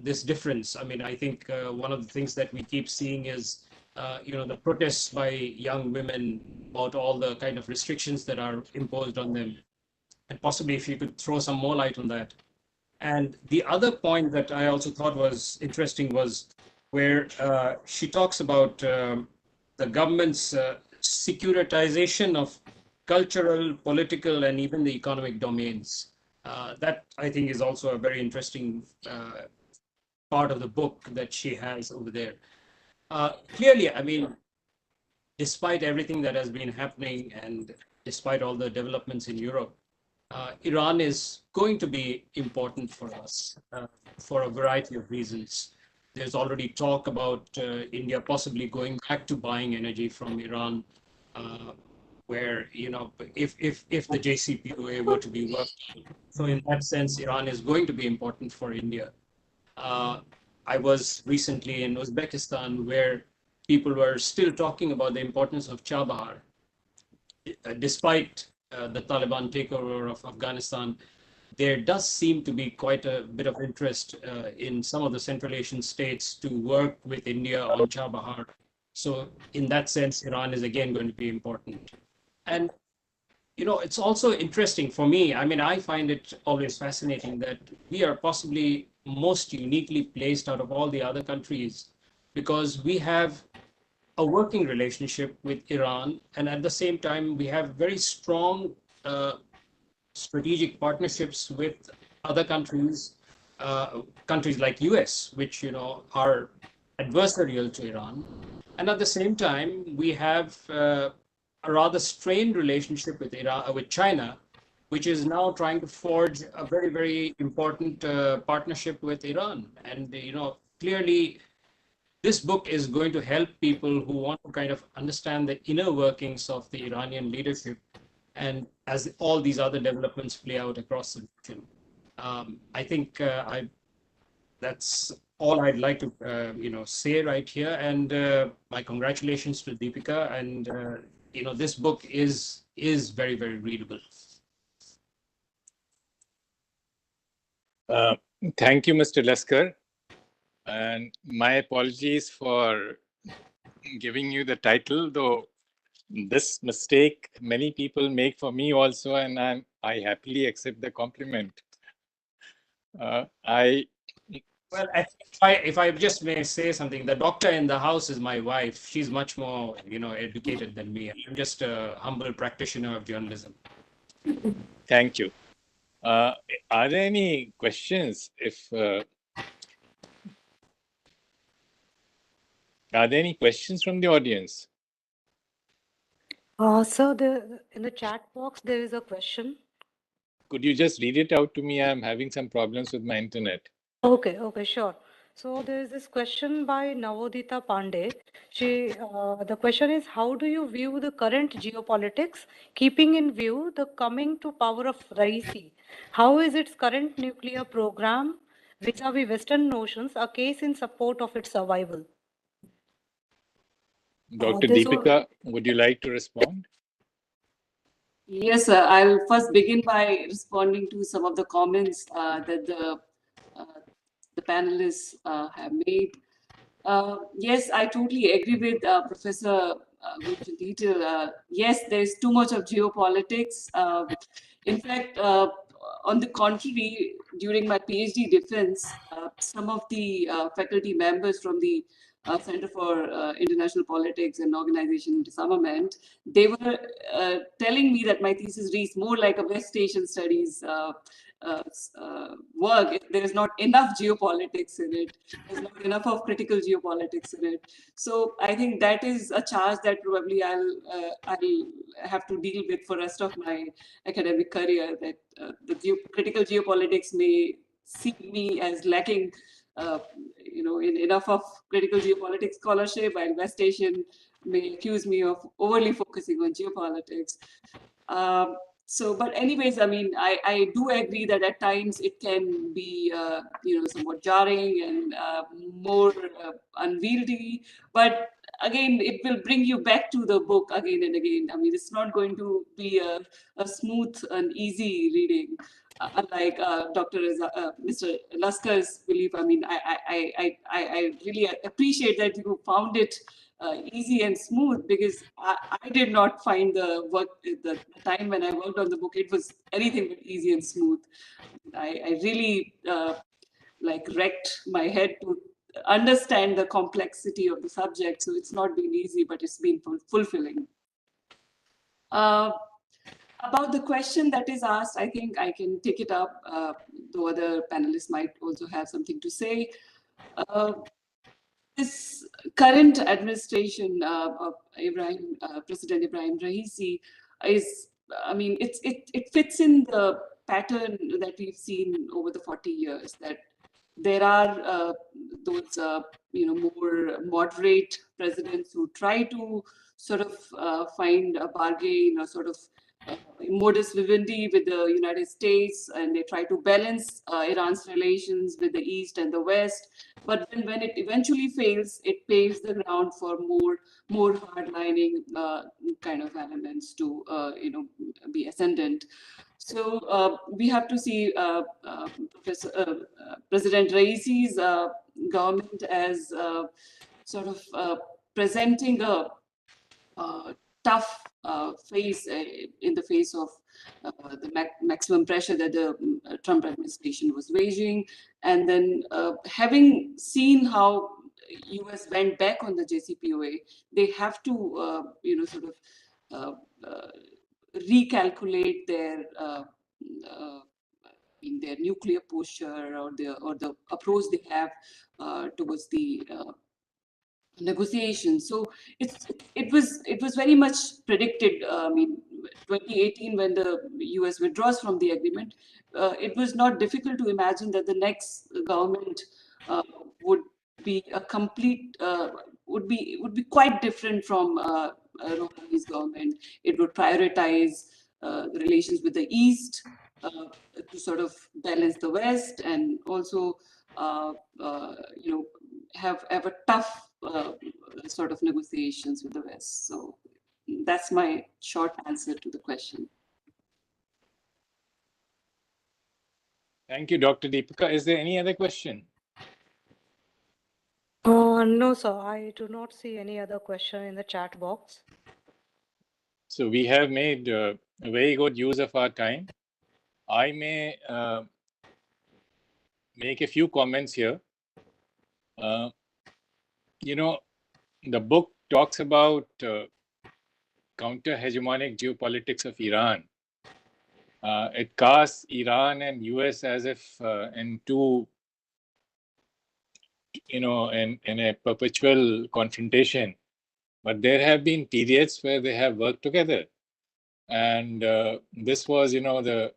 this difference. I mean, I think one of the things that we keep seeing is the protests by young women about all the kind of restrictions that are imposed on them, and possibly if you could throw some more light on that. And the other point that I also thought was interesting was where she talks about the government's securitization of cultural, political, and even the economic domains. That, I think, is also a very interesting part of the book that she has over there. Clearly, I mean, despite everything that has been happening and despite all the developments in Europe, Iran is going to be important for us for a variety of reasons. There's already talk about India possibly going back to buying energy from Iran. where, if the JCPOA were to be worked, so in that sense, Iran is going to be important for India. I was recently in Uzbekistan, where people were still talking about the importance of Chabahar, despite the Taliban takeover of Afghanistan. There does seem to be quite a bit of interest in some of the Central Asian states to work with India on Chabahar. So in that sense, Iran is again going to be important. And, it's also interesting for me. I mean, I find it always fascinating that we are possibly most uniquely placed out of all the other countries, because we have a working relationship with Iran, and at the same time, we have very strong strategic partnerships with other countries, countries like US, which are adversarial to Iran, and at the same time we have a rather strained relationship with with China, which is now trying to forge a very, very important partnership with Iran. And clearly, this book is going to help people who want to kind of understand the inner workings of the Iranian leadership, and as all these other developments play out across the region. I think that's all I'd like to say right here. And my congratulations to Deepika. And this book is very, very readable. Thank you, Mr. Laskar. And my apologies for giving you the title, though this mistake many people make for me also, and I happily accept the compliment. Well, if I just may say something, the doctor in the house is my wife. She's much more, educated than me. I'm just a humble practitioner of journalism. Thank you. Are there any questions? Are there any questions from the audience? Sir, in the chat box, there is a question. Could you just read it out to me? I'm having some problems with my internet. Okay, sure. So there is this question by Navodita Pandey. The question is, how do you view the current geopolitics, keeping in view the coming to power of Raisi? How is its current nuclear program vis-a-vis Western notions a case in support of its survival? Dr. Deepika, would you like to respond? Yes, sir. I'll first begin by responding to some of the comments that the panelists have made. Yes, I totally agree with Professor Gulshan Dietl. Yes, there's too much of geopolitics. In fact, on the contrary, during my PhD defense, some of the faculty members from the Center for International Politics and Organization Disarmament, they were telling me that my thesis reads more like a West Asian studies work. There is not enough geopolitics in it. There's not enough of critical geopolitics in it. So I think that is a charge that probably I'll have to deal with for the rest of my academic career, that the critical geopolitics may see me as lacking in enough of critical geopolitics scholarship, while West Asian may accuse me of overly focusing on geopolitics. But anyways, I mean, I do agree that at times it can be, somewhat jarring and more unwieldy. But again, it will bring you back to the book again and again. I mean, it's not going to be a smooth and easy reading. Unlike Mr. Laskar's belief, I mean, I really appreciate that you found it easy and smooth, because I did not find the time when I worked on the book, it was anything but easy and smooth. I really wrecked my head to understand the complexity of the subject. So it's not been easy, but it's been fulfilling. About the question that is asked, I think I can take it up, though other panelists might also have something to say. This current administration of President Ibrahim Raisi is, I mean, it fits in the pattern that we've seen over the 40 years, that there are those more moderate presidents who try to sort of find a bargain or sort of modus vivendi with the United States, and they try to balance Iran's relations with the East and the West. But when it eventually fails, it paves the ground for more hardlining kind of elements to be ascendant. So we have to see President Raisi's government as sort of presenting a tough face in the face of the maximum pressure that the Trump administration was waging. And then having seen how US went back on the JCPOA, they have to, sort of recalculate their in their nuclear posture or the approach they have towards the negotiations. So it was very much predicted. I mean, 2018, when the US withdraws from the agreement, it was not difficult to imagine that the next government would be a complete would be quite different from Rouhani's government. It would prioritize the relations with the East to sort of balance the West, and also have a tough sort of negotiations with the West. So that's my short answer to the question. Thank you, Dr. Deepika. Is there any other question? No, sir. I do not see any other question in the chat box. So we have made a very good use of our time. I may make a few comments here. The book talks about counter-hegemonic geopolitics of Iran. It casts Iran and US as if in two, in a perpetual confrontation. But there have been periods where they have worked together. And this was, the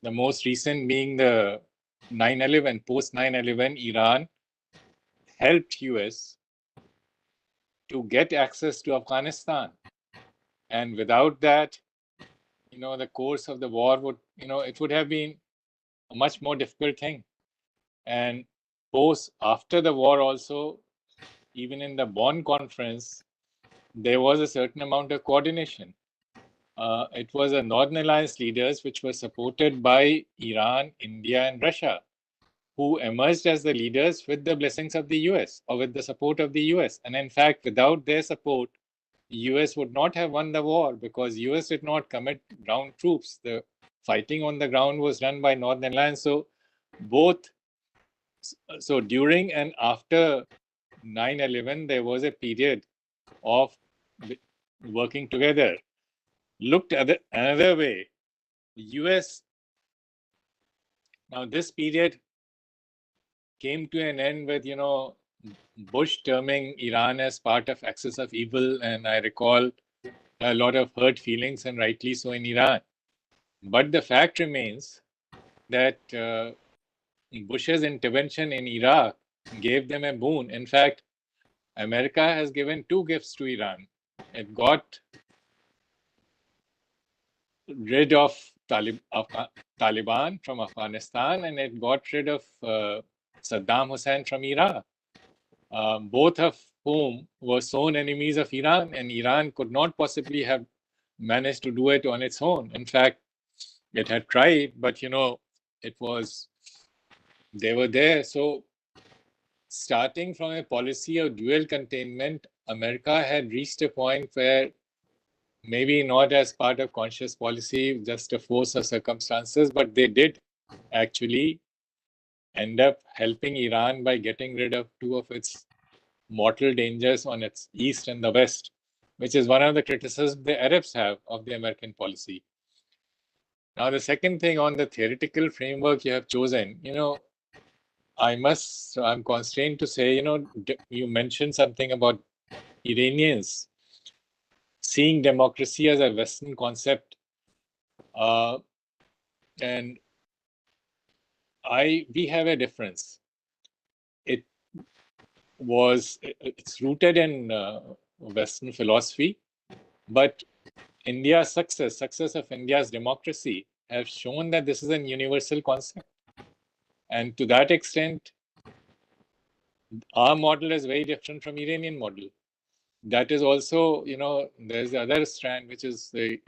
most recent being the 9/11, post 9/11, Iran helped US to get access to Afghanistan. And without that, the course of the war would, it would have been a much more difficult thing. And after the war also, even in the Bonn conference, there was a certain amount of coordination. It was a Northern Alliance leaders which were supported by Iran, India, and Russia, who emerged as the leaders with the blessings of the US or with the support of the US. And in fact, without their support, US would not have won the war because US did not commit ground troops. The fighting on the ground was done by Northern Alliance. So during and after 9/11, there was a period of working together. Looked at another way, the US, now this period came to an end with, Bush terming Iran as part of axis of evil, and I recall a lot of hurt feelings, and rightly so, in Iran. But the fact remains that Bush's intervention in Iraq gave them a boon. In fact, America has given two gifts to Iran. It got rid of Taliban from Afghanistan, and it got rid of Saddam Hussein from Iraq, both of whom were sworn enemies of Iran, and Iran could not possibly have managed to do it on its own. In fact, it had tried, but they were there. So starting from a policy of dual containment, America had reached a point where, maybe not as part of conscious policy, just a force of circumstances, but they did actually end up helping Iran by getting rid of two of its mortal dangers on its east and the west, which is one of the criticisms the Arabs have of the American policy. Now, the second thing, on the theoretical framework you have chosen, I'm constrained to say, you mentioned something about Iranians seeing democracy as a Western concept. And we have a difference. It's rooted in Western philosophy, but India's success of India's democracy have shown that this is a universal concept. And to that extent, our model is very different from Iranian model. That is also, there's the other strand, which is the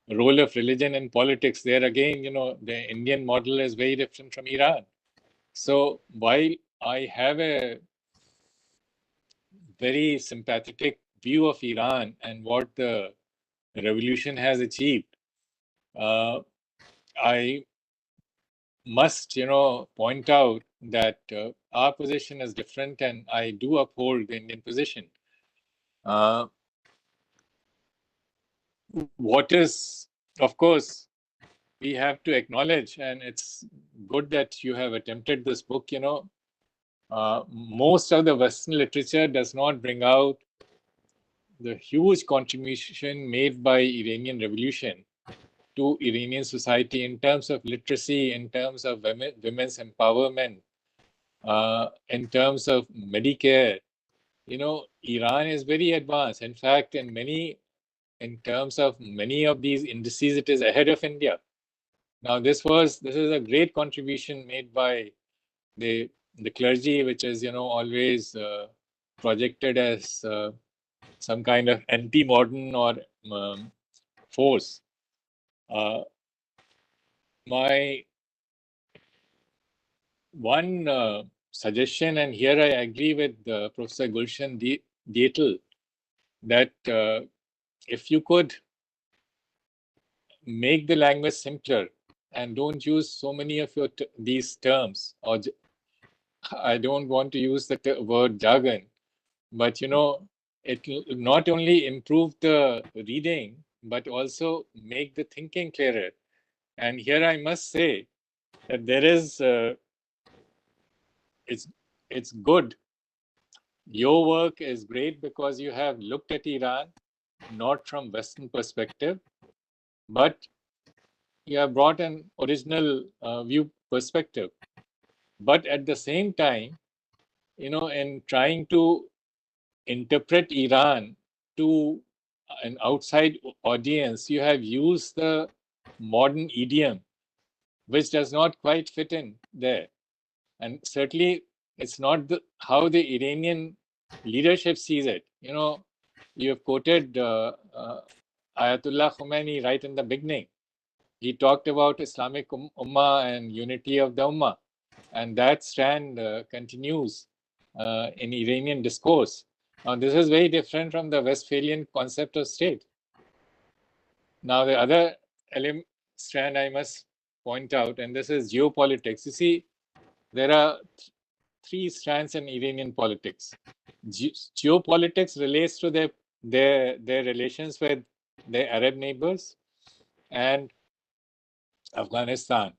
role of religion in politics. There again, the Indian model is very different from Iran. So while I have a very sympathetic view of Iran and what the revolution has achieved, I must, point out that our position is different, and I do uphold the Indian position. What is, of course, we have to acknowledge, and it's good that you have attempted this book, most of the Western literature does not bring out the huge contribution made by Iranian revolution to Iranian society in terms of literacy, in terms of women's empowerment, in terms of Medicare. Iran is very advanced. In fact, in terms of many of these indices, it is ahead of India. Now, this is a great contribution made by the clergy, which is always projected as some kind of anti-modern or force. My one suggestion, and here I agree with Professor Gulshan Dietl, that if you could make the language simpler and don't use so many of these terms, or I don't want to use the word jargon, but it will not only improve the reading, but also make the thinking clearer. And here I must say that there is, it's good. Your work is great because you have looked at Iran, not from Western perspective, but you have brought an original view perspective. But at the same time, in trying to interpret Iran to an outside audience, you have used the modern idiom, which does not quite fit in there. And certainly, it's not how the Iranian leadership sees it. You have quoted Ayatollah Khomeini right in the beginning. He talked about Islamic Ummah and unity of the Ummah. And that strand continues in Iranian discourse. Now, this is very different from the Westphalian concept of state. Now, the other strand I must point out, and this is geopolitics. You see, there are three strands in Iranian politics. Geopolitics relates to their relations with their Arab neighbors and Afghanistan.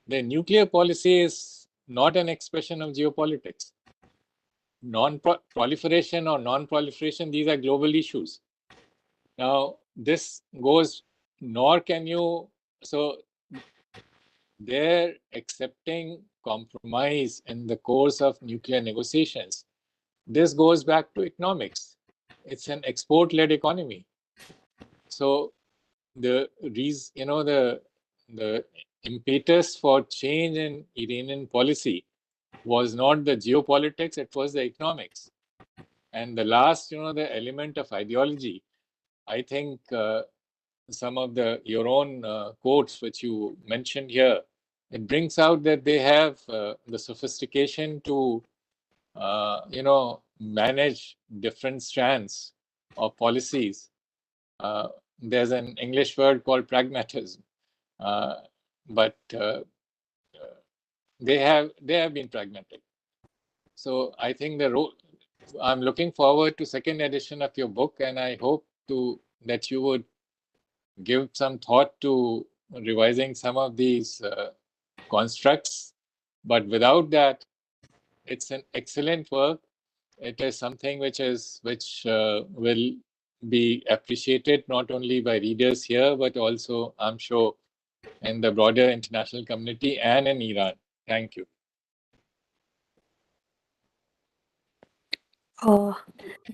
The nuclear policy is not an expression of geopolitics. Non-proliferation or non-proliferation, these are global issues. Now, this goes, nor can you, so they're accepting compromise in the course of nuclear negotiations. This goes back to economics. It's an export-led economy. So the reason, the impetus for change in Iranian policy was not the geopolitics, it was the economics. And the last, the element of ideology, I think some of your own quotes which you mentioned here, it brings out that they have the sophistication to, manage different strands of policies. There's an English word called pragmatism, but they have been pragmatic. So I think I'm looking forward to second edition of your book, and I hope that you would give some thought to revising some of these constructs. But without that, it's an excellent work. It is something which will be appreciated not only by readers here, but also, I'm sure, in the broader international community and in Iran. Thank you.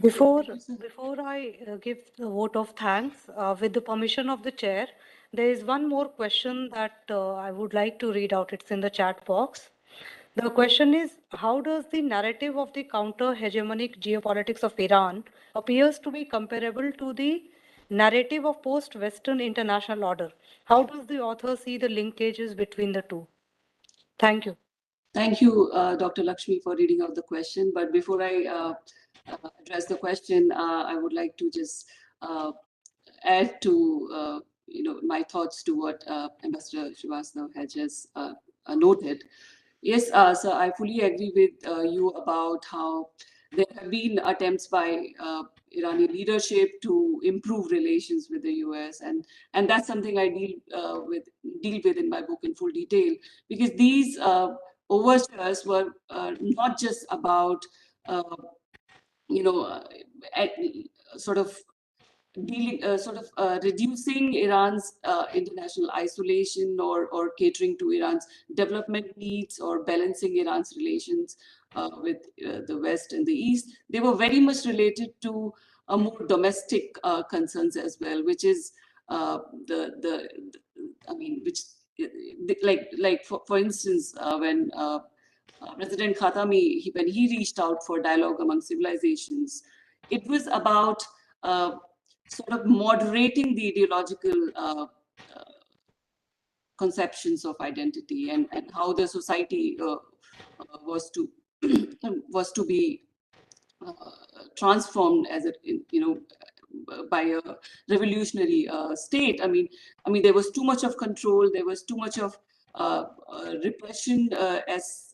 Before I give the vote of thanks, with the permission of the chair, there is one more question that I would like to read out. It's in the chat box. The question is, how does the narrative of the counter-hegemonic geopolitics of Iran appears to be comparable to the narrative of post-Western international order? How does the author see the linkages between the two? Thank you. Thank you, Dr. Lakshmi, for reading out the question. But before I address the question, I would like to just add to my thoughts to what Ambassador Srivastava had just noted. Yes, so I fully agree with you about how there have been attempts by Iranian leadership to improve relations with the US, and that's something I deal with in my book in full detail, because these overtures were not just about sort of reducing Iran's international isolation or catering to Iran's development needs or balancing Iran's relations with the West and the East. They were very much related to more domestic concerns as well, which is for instance, when President Khatami, when he reached out for dialogue among civilizations, it was about sort of moderating the ideological conceptions of identity and how the society was to be transformed as by a revolutionary state. I mean, there was too much of control. There was too much of repression as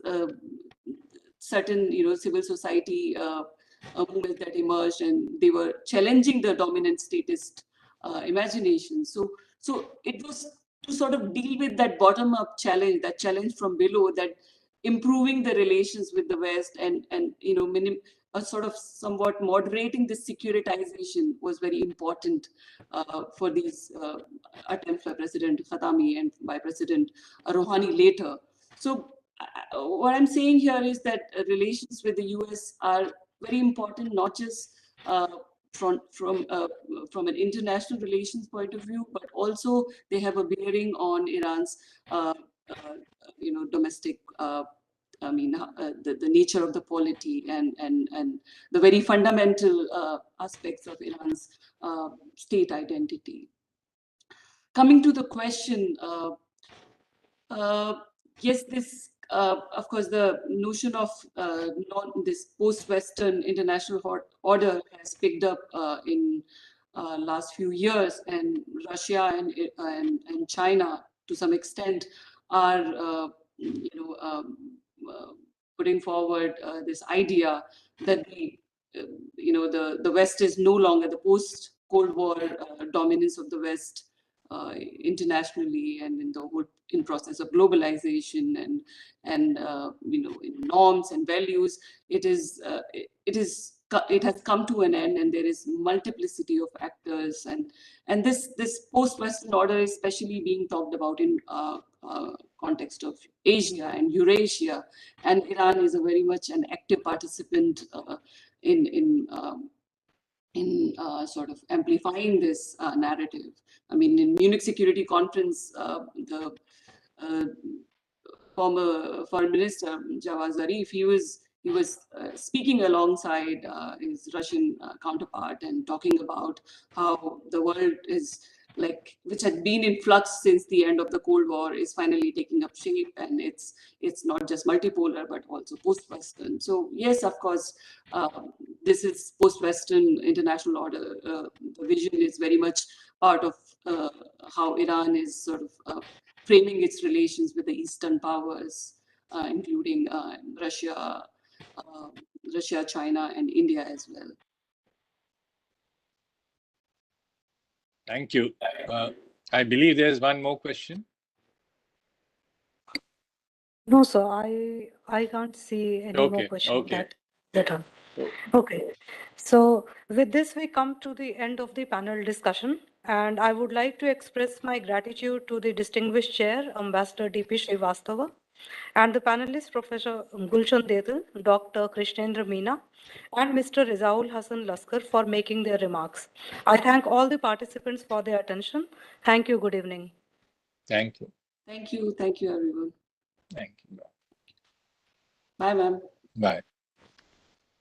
certain civil society movements that emerged, and they were challenging the dominant statist imagination. So it was to sort of deal with that bottom-up challenge, that challenge from below, that improving the relations with the West and sort of somewhat moderating this securitization was very important for these attempts by President Khatami and by President Rouhani later. So what I'm saying here is that relations with the US are very important, not just from an international relations point of view, but also they have a bearing on Iran's domestic the nature of the polity and the very fundamental aspects of Iran's state identity. Coming to the question, yes, this of course the notion of this post-Western international order has picked up in last few years, and Russia and China to some extent are putting forward this idea that the West is no longer the post-Cold War dominance of the West internationally and in the whole process of globalization and in norms and values. It has come to an end, and there is multiplicity of actors, and this post-Western order is especially being talked about in context of Asia and Eurasia, and Iran is a very much an active participant in sort of amplifying this narrative. I mean, in Munich Security Conference, the former Foreign Minister Javad Zarif, he was speaking alongside his Russian counterpart and talking about how the world is which had been in flux since the end of the Cold War, is finally taking up shape, and it's not just multipolar but also post-Western. So yes, of course, this is post-Western international order. The vision is very much part of how Iran is sort of framing its relations with the Eastern powers, including Russia, China, and India as well. Thank you. I believe there's one more question. No, sir, I can't see any more questions that are. Okay. So with this, we come to the end of the panel discussion. And I would like to express my gratitude to the distinguished chair, Ambassador D.P. Srivastava, and the panelists, Professor Gulshan Dietl, Dr. Krishnendra Meena, and Mr. Rezaul Hasan Laskar for making their remarks. I thank all the participants for their attention. Thank you. Good evening. Thank you. Thank you. Thank you, everyone. Thank you. Bye, ma'am. Bye.